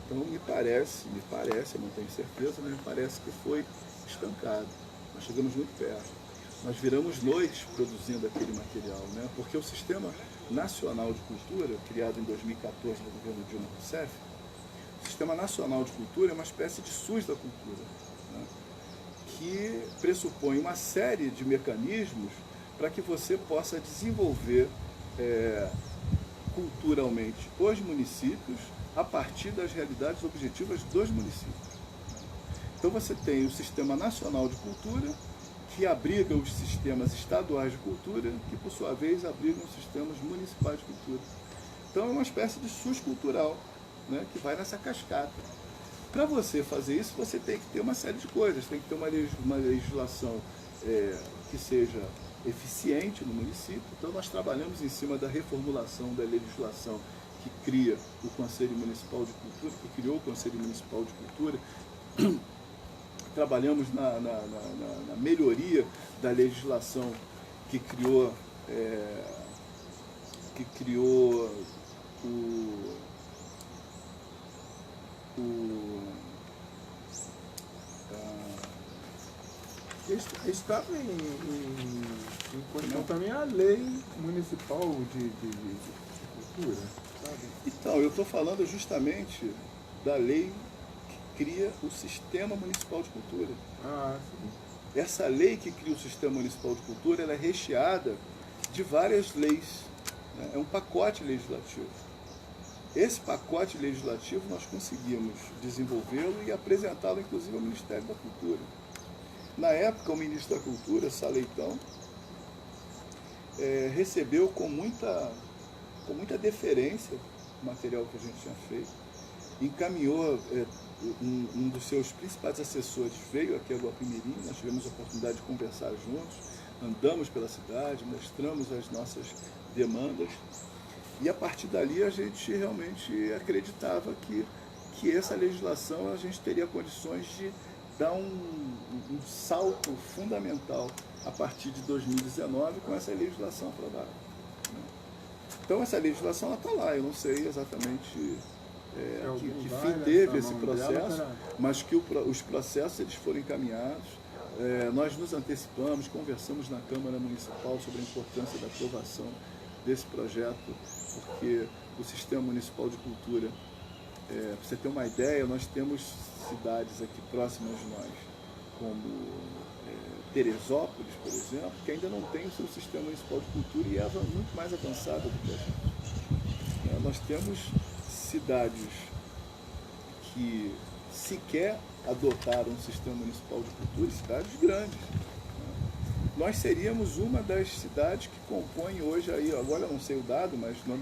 Então me parece, eu não tenho certeza, mas me parece que foi estancado. Nós chegamos muito perto. Nós viramos noites produzindo aquele material, né? Porque o Sistema Nacional de Cultura, criado em 2014 no governo Dilma Rousseff, o Sistema Nacional de Cultura é uma espécie de SUS da cultura, né, que pressupõe uma série de mecanismos para que você possa desenvolver culturalmente os municípios, a partir das realidades objetivas dos municípios. Então você tem o Sistema Nacional de Cultura, que abriga os sistemas estaduais de cultura, que por sua vez abrigam os sistemas municipais de cultura. Então é uma espécie de SUS cultural, né, que vai nessa cascata. Para você fazer isso, você tem que ter uma série de coisas, tem que ter uma legislação que seja eficiente no município. Então nós trabalhamos em cima da reformulação da legislação que cria o Conselho Municipal de Cultura, que criou o Conselho Municipal de Cultura. Trabalhamos na melhoria da legislação que criou Estava em condição também a lei municipal de cultura, sabe? Então, eu estou falando justamente da lei que cria o Sistema Municipal de Cultura. Ah, sim. Essa lei que cria o Sistema Municipal de Cultura, ela é recheada de várias leis, né? É um pacote legislativo. Esse pacote legislativo nós conseguimos desenvolvê-lo e apresentá-lo, inclusive, ao Ministério da Cultura. Na época, o ministro da Cultura, Sá Leitão, recebeu com muita deferência o material que a gente tinha feito, encaminhou, um dos seus principais assessores veio aqui a Guapimirim, nós tivemos a oportunidade de conversar juntos, andamos pela cidade, mostramos as nossas demandas, e a partir dali a gente realmente acreditava que essa legislação a gente teria condições de dar um salto fundamental a partir de 2019 com essa legislação aprovada. Então essa legislação está lá, eu não sei exatamente que fim teve esse processo, mas que os processos eles foram encaminhados. Nós nos antecipamos, conversamos na Câmara Municipal sobre a importância da aprovação desse projeto, porque o Sistema Municipal de Cultura, para você ter uma ideia, nós temos cidades aqui próximas de nós, como Teresópolis, por exemplo, que ainda não tem o seu Sistema Municipal de Cultura e é muito mais avançada do que a gente. Nós temos cidades que sequer adotaram um Sistema Municipal de Cultura, cidades grandes. Nós seríamos uma das cidades que compõem hoje, aí, agora eu não sei o dado, mas no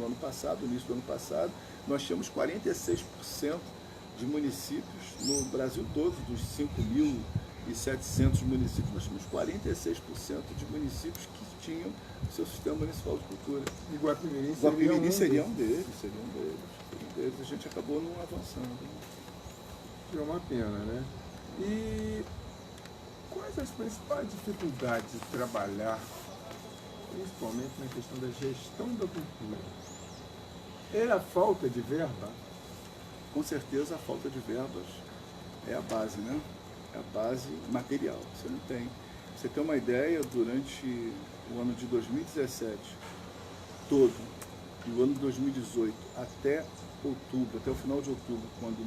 ano passado, no início do ano passado, nós tínhamos 46% de municípios no Brasil todo, dos 5.700 municípios, nós tínhamos 46% de municípios que tinham seu Sistema Municipal de Cultura. E Guapimirim seria um deles. A gente acabou não avançando. Que é uma pena, né? E quais as principais dificuldades de trabalhar, principalmente na questão da gestão da cultura? É a falta de verba? Com certeza a falta de verbas é a base, né? É a base material. Você não tem. Você tem uma ideia, durante o ano de 2017 todo, e o ano de 2018 até outubro, até o final de outubro, quando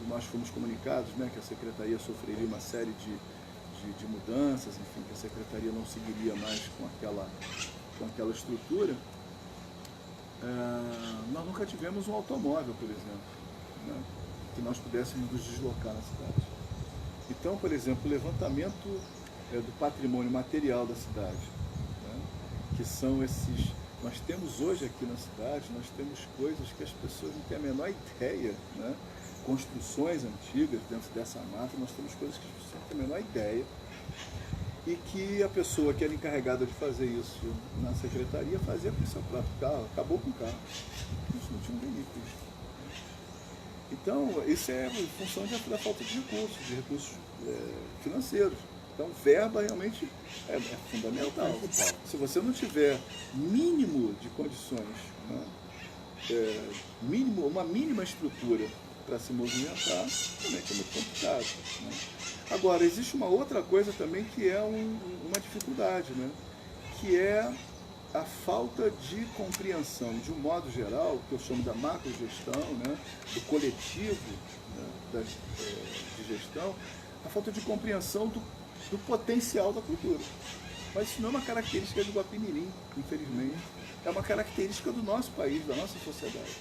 nós fomos comunicados, né, que a Secretaria sofreria uma série de mudanças, enfim, que a Secretaria não seguiria mais com aquela estrutura, nós nunca tivemos um automóvel, por exemplo, né, que nós pudéssemos nos deslocar na cidade. Então, por exemplo, o levantamento do patrimônio material da cidade, né, que são esses... Nós temos hoje aqui na cidade, nós temos coisas que as pessoas não têm a menor ideia, né? Construções antigas dentro dessa mata, nós temos coisas que as pessoas não têm a menor ideia, e que a pessoa que era encarregada de fazer isso na secretaria fazia com o seu próprio carro, acabou com o carro. Isso não tinha um veículo. Então, isso é em função da falta de recursos financeiros. Então, verba realmente é fundamental. Se você não tiver mínimo de condições, né, uma mínima estrutura para se movimentar, realmente é muito complicado. Né? Agora, existe uma outra coisa também que é uma dificuldade, né? Que é a falta de compreensão, de um modo geral, que eu chamo da macrogestão, né? Do coletivo, né? De gestão, a falta de compreensão do potencial da cultura. Mas isso não é uma característica do Guapimirim, infelizmente. é uma característica do nosso país, da nossa sociedade.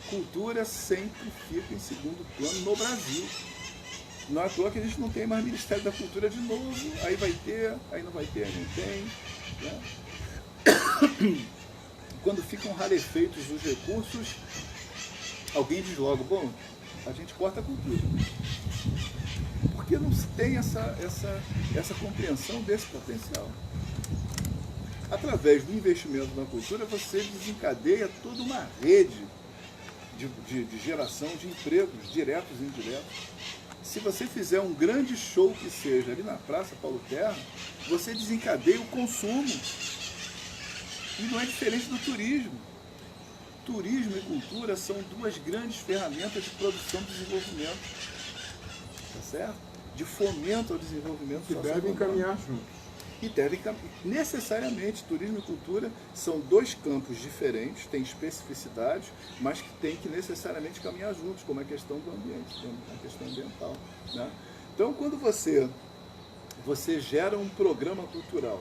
Cultura sempre fica em segundo plano no Brasil. Não é à toa que a gente não tem mais Ministério da Cultura de novo, aí vai ter, aí não vai ter, aí não tem. Né? Quando ficam rarefeitos os recursos, alguém diz logo, bom, a gente corta a cultura. Porque não se tem essa compreensão desse potencial. Através do investimento na cultura, você desencadeia toda uma rede de geração de empregos, diretos e indiretos. Se você fizer um grande show que seja ali na Praça Paulo Terra, você desencadeia o consumo. E não é diferente do turismo. Turismo e cultura são duas grandes ferramentas de produção e desenvolvimento. Tá certo? De fomento ao desenvolvimento que social. devem caminhar juntos. E devem necessariamente, turismo e cultura são dois campos diferentes, têm especificidades, mas que têm que necessariamente caminhar juntos, como a questão do ambiente, a questão ambiental. Né? Então, quando você gera um programa cultural,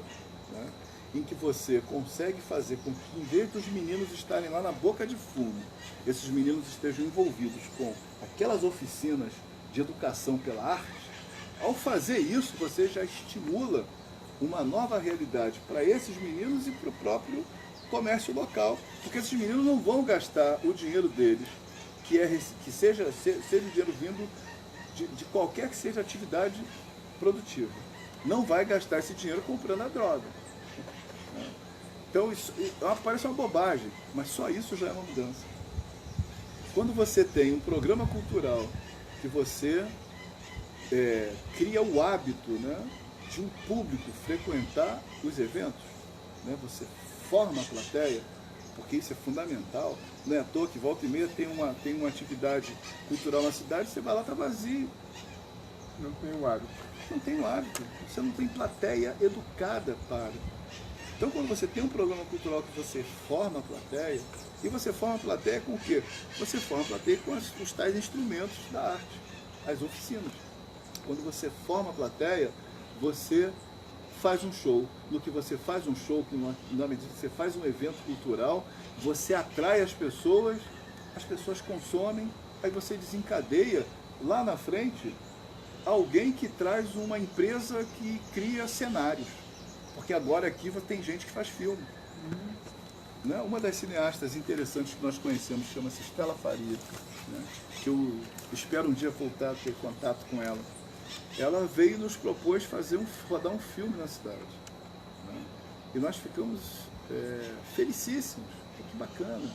né, em que você consegue fazer com que, em vez dos meninos estarem lá na boca de fumo, esses meninos estejam envolvidos com aquelas oficinas de educação pela arte, ao fazer isso, você já estimula uma nova realidade para esses meninos e para o próprio comércio local. Porque esses meninos não vão gastar o dinheiro deles, que seja o dinheiro vindo de qualquer que seja a atividade produtiva. Não vai gastar esse dinheiro comprando a droga. Então, isso parece uma bobagem, mas só isso já é uma mudança. Quando você tem um programa cultural que você cria o hábito, né, de um público frequentar os eventos, né? Você forma a plateia, porque isso é fundamental. Não é à toa que volta e meia tem uma atividade cultural na cidade, você vai lá, está vazio. Não tem o hábito. Não tem o hábito, você não tem plateia educada para. Então, quando você tem um programa cultural que você forma a plateia, e você forma a plateia com o quê? Você forma a plateia com os tais instrumentos da arte, as oficinas. Quando você forma a plateia, você faz um show. No que você faz um show, na medida que você faz um evento cultural, você atrai as pessoas consomem, aí você desencadeia lá na frente alguém que traz uma empresa que cria cenários. Porque agora aqui tem gente que faz filme. Né? Uma das cineastas interessantes que nós conhecemos chama-se Estela Faria, né? Que eu espero um dia voltar a ter contato com ela. Ela veio e nos propôs rodar um filme na cidade. Né? E nós ficamos felicíssimos, que bacana.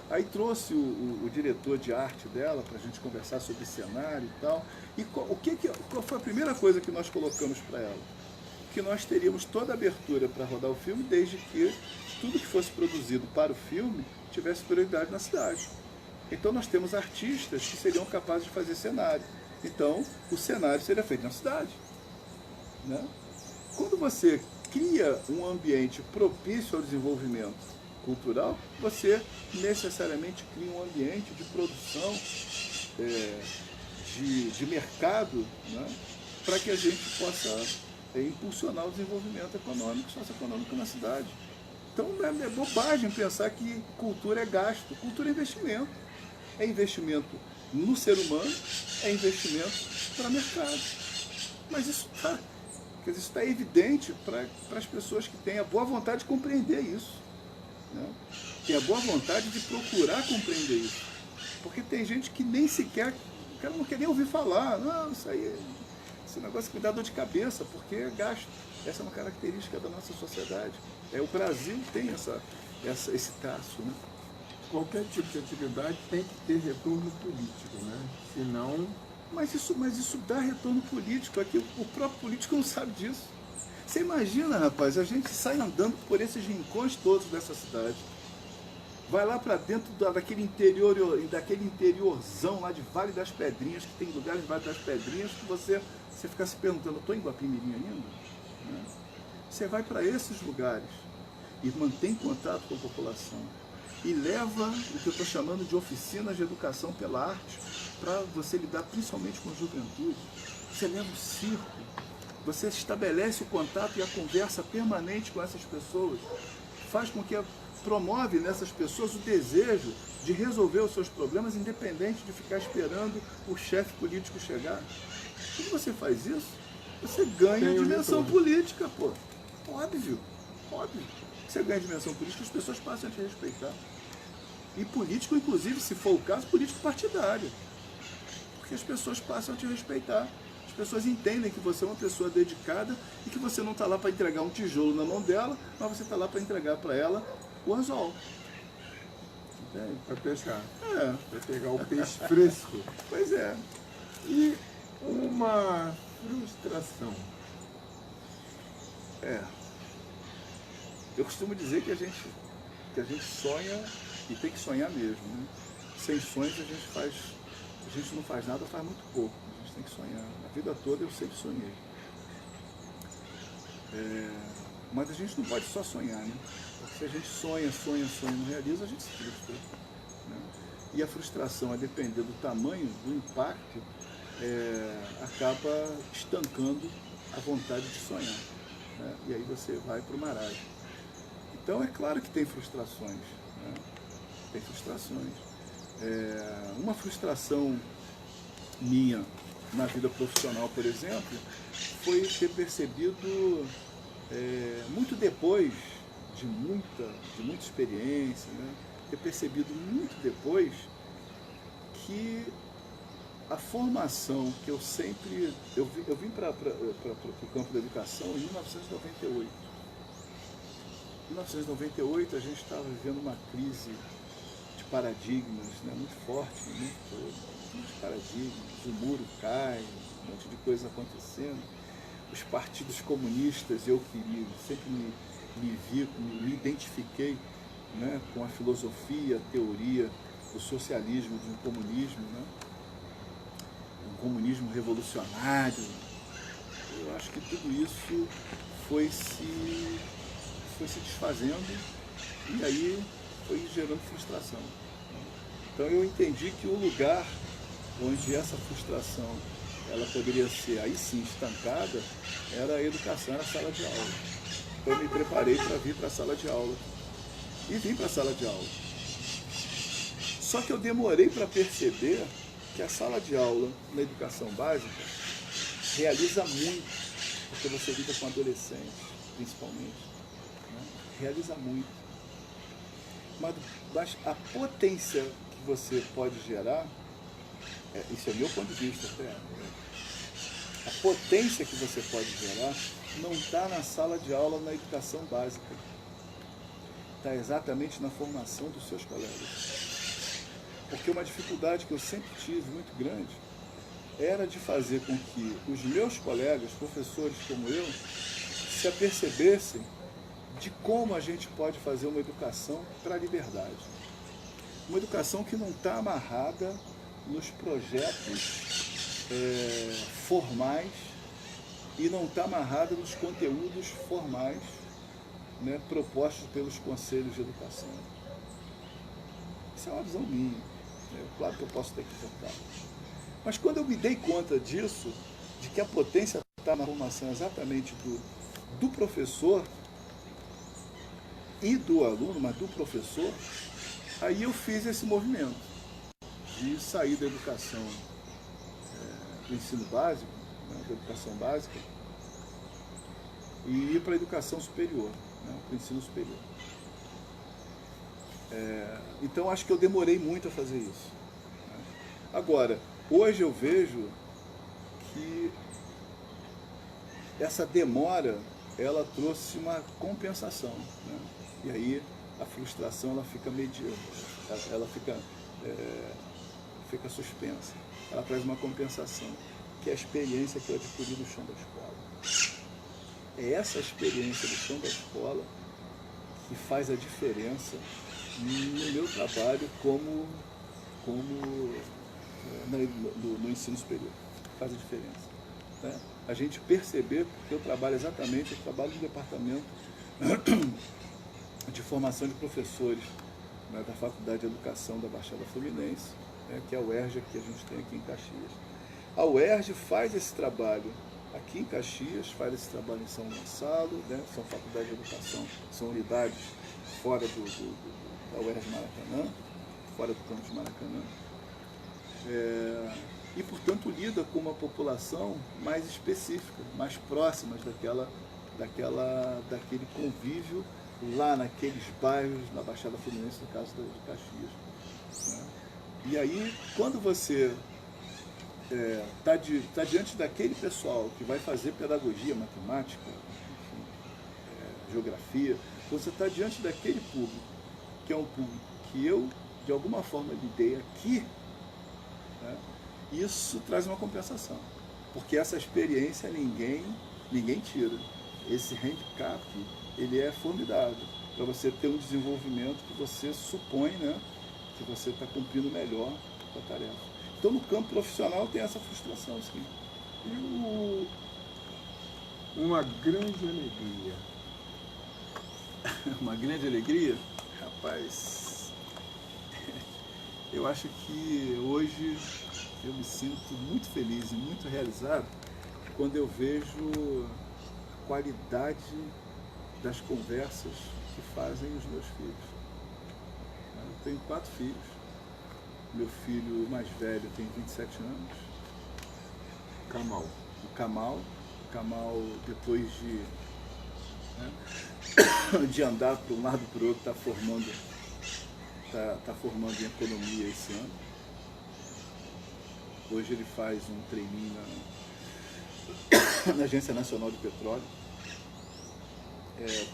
Aí trouxe o diretor de arte dela para a gente conversar sobre cenário e tal. E qual foi a primeira coisa que nós colocamos para ela? Que nós teríamos toda a abertura para rodar o filme, desde que tudo que fosse produzido para o filme tivesse prioridade na cidade. Então nós temos artistas que seriam capazes de fazer cenário. Então, o cenário seria feito na cidade. Né? Quando você cria um ambiente propício ao desenvolvimento cultural, você necessariamente cria um ambiente de produção, de mercado, né? Para que a gente possa impulsionar o desenvolvimento econômico, socioeconômico na cidade. Então, é bobagem pensar que cultura é gasto. Cultura é investimento. É investimento no ser humano, é investimento para mercado. Mas isso está evidente para as pessoas que têm a boa vontade de compreender isso. Né? Tem a boa vontade de procurar compreender isso. Porque tem gente que nem sequer, o cara não quer nem ouvir falar. Não, esse negócio que dá dor de cabeça, porque é gasto. Essa é uma característica da nossa sociedade. O Brasil tem esse traço, né? Qualquer tipo de atividade tem que ter retorno político, né? Senão... Mas isso dá retorno político, aqui o próprio político não sabe disso. Você imagina, rapaz, a gente sai andando por esses rincões todos dessa cidade, vai lá para dentro daquele interiorzão lá de Vale das Pedrinhas, que tem lugares de Vale das Pedrinhas que você fica se perguntando, eu estou em Guapimirim ainda? Né? Você vai para esses lugares e mantém contato com a população. E leva o que eu estou chamando de oficinas de educação pela arte para você lidar principalmente com a juventude. Você leva o circo, você estabelece o contato e a conversa permanente com essas pessoas, faz com que promove nessas pessoas o desejo de resolver os seus problemas, independente de ficar esperando o chefe político chegar. Quando você faz isso, você ganha dimensão política, pô. Óbvio, óbvio. Você ganha dimensão política, as pessoas passam a te respeitar. E político, inclusive, se for o caso, político partidário. Porque as pessoas passam a te respeitar. As pessoas entendem que você é uma pessoa dedicada e que você não está lá para entregar um tijolo na mão dela, mas você está lá para entregar para ela o anzol. Para pescar. Para pegar o peixe fresco. Pois é. E uma frustração. Eu costumo dizer que a gente sonha e tem que sonhar mesmo, né? Sem sonhos a gente não faz nada, faz muito pouco. A gente tem que sonhar. A vida toda eu sempre sonhei. Mas a gente não pode só sonhar, né? Porque se a gente sonha, não realiza, a gente se frustra, né? E a frustração, a depender do tamanho, do impacto, acaba estancando a vontade de sonhar, né? E aí você vai para o marasmo. Então é claro que tem frustrações, né? Tem frustrações. Uma frustração minha na vida profissional, por exemplo, foi ter percebido muito depois de muita experiência, né? Ter percebido muito depois que a formação que eu sempre... Eu vim para o campo da educação em 1998. Em 1998 a gente estava vivendo uma crise de paradigmas, né, muito forte, muitos paradigmas, o muro cai, um monte de coisa acontecendo. Os partidos comunistas, eu sempre me identifiquei, né, com a filosofia, a teoria do socialismo, do comunismo, né, um comunismo revolucionário. Eu acho que tudo isso foi se desfazendo e aí foi gerando frustração. Então eu entendi que o lugar onde essa frustração ela poderia ser aí sim estancada era a educação, era a sala de aula. Então eu me preparei para vir para a sala de aula e vim para a sala de aula. Só que eu demorei para perceber que a sala de aula na educação básica realiza muito, porque você lida com adolescentes, principalmente. Realiza muito. Mas a potência que você pode gerar, isso é meu ponto de vista até, a potência que você pode gerar não está na sala de aula na educação básica. Está exatamente na formação dos seus colegas. Porque uma dificuldade que eu sempre tive, muito grande, era de fazer com que os meus colegas, professores como eu, se apercebessem de como a gente pode fazer uma educação para a liberdade. Uma educação que não está amarrada nos projetos formais e não está amarrada nos conteúdos formais, né, propostos pelos conselhos de educação. Isso é uma visão minha. Claro que eu posso ter que equivocar. Mas quando eu me dei conta disso, de que a potência está na formação exatamente do professor, e do aluno, mas do professor, aí eu fiz esse movimento de sair da educação do ensino básico, né, da educação básica, e ir para a educação superior, né, para o ensino superior. Então acho que eu demorei muito a fazer isso, né. Agora, hoje eu vejo que essa demora, ela trouxe uma compensação, né? E aí a frustração ela fica mediana, ela fica suspensa. Ela traz uma compensação, que é a experiência que eu adquiri no chão da escola. É essa experiência do chão da escola que faz a diferença no meu trabalho no ensino superior. Faz a diferença, né? A gente perceber, porque eu trabalho no departamento de formação de professores, né, da Faculdade de Educação da Baixada Fluminense, né, que é a UERJ que a gente tem aqui em Caxias. A UERJ faz esse trabalho aqui em Caxias, faz esse trabalho em São Gonçalo, né, são faculdades de educação, são unidades fora da UERJ Maracanã, fora do campo de Maracanã. E, portanto, lida com uma população mais específica, mais próxima daquele convívio lá naqueles bairros, na Baixada Fluminense, no caso de Caxias. Né? E aí, quando você está diante daquele pessoal que vai fazer pedagogia, matemática, enfim, geografia, você está diante daquele público, que é um público que eu, de alguma forma, lidei aqui, né? Isso traz uma compensação, porque essa experiência ninguém tira. Esse handicap, ele é formidável para você ter um desenvolvimento que você supõe, né, que você está cumprindo melhor a tarefa. Então, no campo profissional tem essa frustração, sim. E uma grande alegria. Uma grande alegria? Rapaz, eu acho que hoje eu me sinto muito feliz e muito realizado quando eu vejo a qualidade das conversas que fazem os meus filhos. Eu tenho 4 filhos. Meu filho mais velho tem 27 anos. Kamal. O Kamal, depois de andar para um lado e para o outro, está formando em economia esse ano. Hoje ele faz um treininho na Agência Nacional de Petróleo.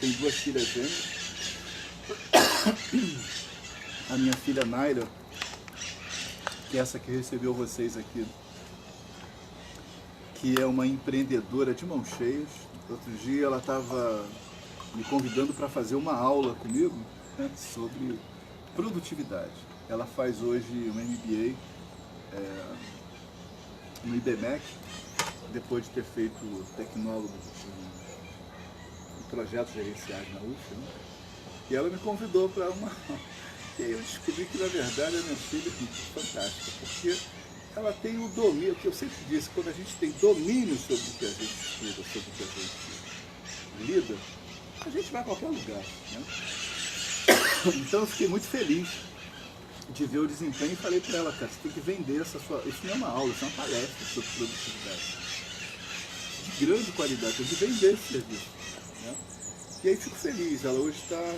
Tem 2 filhas gêmeas. A minha filha Naira, que é essa que recebeu vocês aqui, que é uma empreendedora de mãos cheias. Outro dia ela estava me convidando para fazer uma aula comigo, né, sobre produtividade. Ela faz hoje um MBA no IBMEC, depois de ter feito tecnólogo em projetos gerenciais na UF, né? E ela me convidou para uma aula. E aí eu descobri que, na verdade, a minha filha é fantástica, porque ela tem o domínio, que eu sempre disse, quando a gente tem domínio sobre o que a gente estuda, sobre o que a gente lida, a gente vai a qualquer lugar, né? Então eu fiquei muito feliz de ver o desempenho e falei para ela, cara, você tem que vender essa sua... Isso não é uma aula, isso é uma palestra sobre produtividade. De grande qualidade, tem que vender esse serviço, né? E aí fico feliz, ela hoje está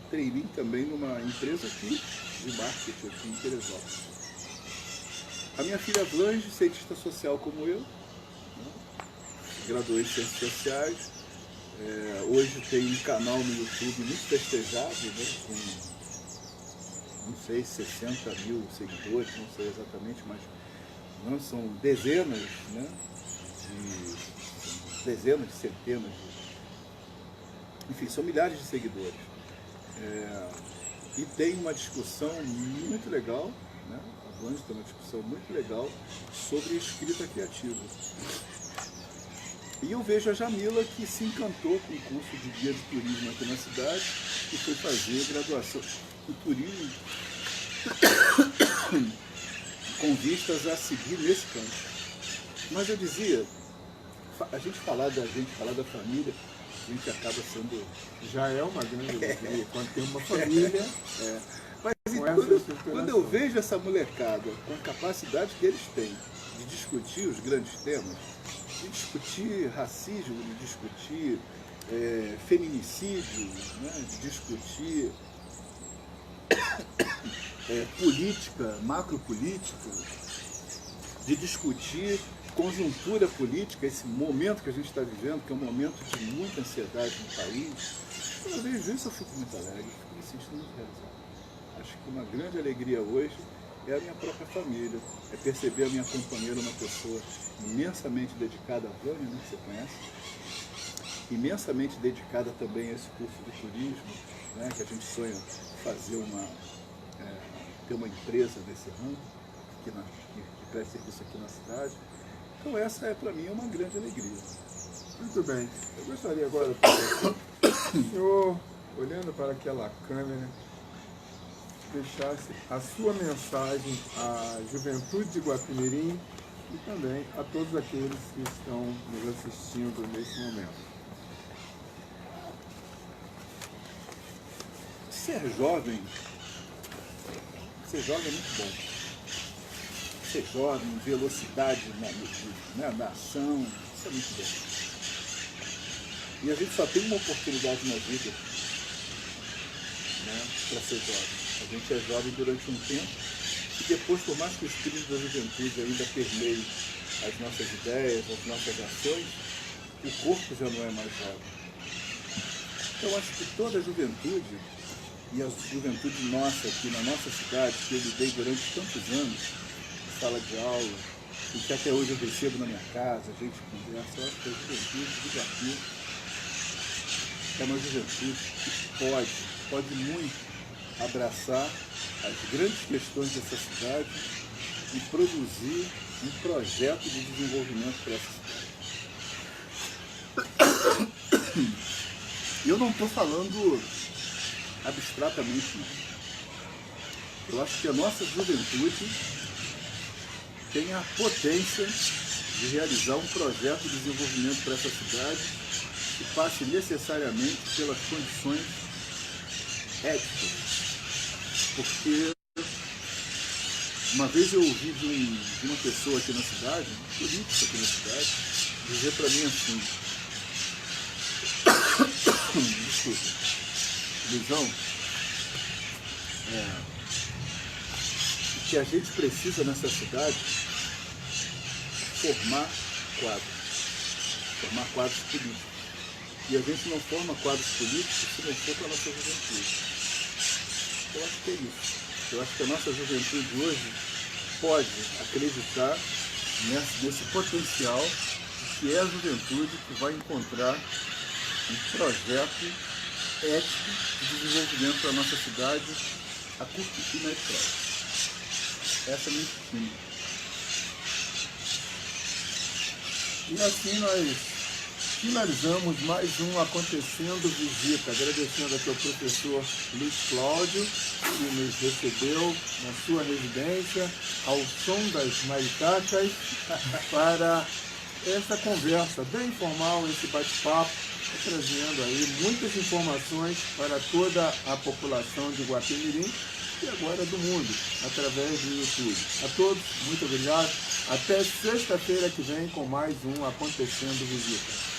training também numa empresa aqui de marketing aqui em Teresópolis. A minha filha Blanche, cientista social como eu, né? Graduei em Ciências Sociais, hoje tem um canal no YouTube muito festejado, né? Com, não sei, 60 mil seguidores, não sei exatamente, mas não, são dezenas, né? Dezenas, centenas, enfim, são milhares de seguidores. E tem uma discussão muito legal, né? A Blanche tem uma discussão muito legal sobre escrita criativa. E eu vejo a Jamila, que se encantou com o curso de guia de turismo aqui na cidade e foi fazer graduação em turismo com vistas a seguir nesse campo. Mas eu dizia, a gente falar da gente, falar da família, a gente acaba sendo... Já é uma grande alegria, quando tem uma família... Mas quando eu vejo essa molecada com a capacidade que eles têm de discutir os grandes temas, de discutir racismo, de discutir feminicídio, né, de discutir política, macropolítica, de discutir conjuntura política, esse momento que a gente está vivendo, que é um momento de muita ansiedade no país. Quando eu vejo isso, eu fico muito alegre, fico me sentindo muito realizado. Acho que uma grande alegria hoje é a minha própria família, é perceber a minha companheira, uma pessoa imensamente dedicada a Vânia, né, que você conhece, imensamente dedicada também a esse curso de turismo, né, que a gente sonha fazer ter uma empresa nesse ramo, que presta serviço aqui na cidade. Então essa é para mim uma grande alegria. Muito bem. Eu gostaria agora, professor, o senhor, olhando para aquela câmera, deixasse a sua mensagem à juventude de Guapimirim e também a todos aqueles que estão nos assistindo nesse momento. Ser jovem é muito bom. Ser jovem, velocidade na ação, isso é muito bom. E a gente só tem uma oportunidade na vida, né, para ser jovem. A gente é jovem durante um tempo e depois, por mais que o espírito da juventude ainda permeie as nossas ideias, as nossas ações, o corpo já não é mais jovem. Então, eu acho que toda a juventude, e a juventude nossa aqui na nossa cidade, que eu lidei durante tantos anos, em sala de aula, e que até hoje eu recebo na minha casa, a gente conversa, eu acho que a juventude do Guapi é uma juventude que pode muito abraçar as grandes questões dessa cidade e produzir um projeto de desenvolvimento para essa cidade. Eu não estou falando abstratamente, não. Eu acho que a nossa juventude tem a potência de realizar um projeto de desenvolvimento para essa cidade que passe necessariamente pelas condições éticas. Porque uma vez eu ouvi de uma pessoa aqui na cidade, um político aqui na cidade, dizer para mim assim, desculpa, Luizão, que a gente precisa nessa cidade formar quadros políticos. E a gente não forma quadros políticos se não for para a nossa juventude. Eu acho que é isso. Eu acho que a nossa juventude hoje pode acreditar nesse potencial que é a juventude que vai encontrar um projeto ético de desenvolvimento para a nossa cidade a curto e médio prazo. Essa é a minha estima. E assim nós finalizamos mais um Acontecendo Visita, agradecendo aqui ao professor Luiz Cláudio, que nos recebeu na sua residência, ao som das maricacas, para essa conversa bem informal, esse bate-papo, trazendo aí muitas informações para toda a população de Guapimirim e agora do mundo, através do YouTube. A todos, muito obrigado. Até sexta-feira que vem com mais um Acontecendo Visita.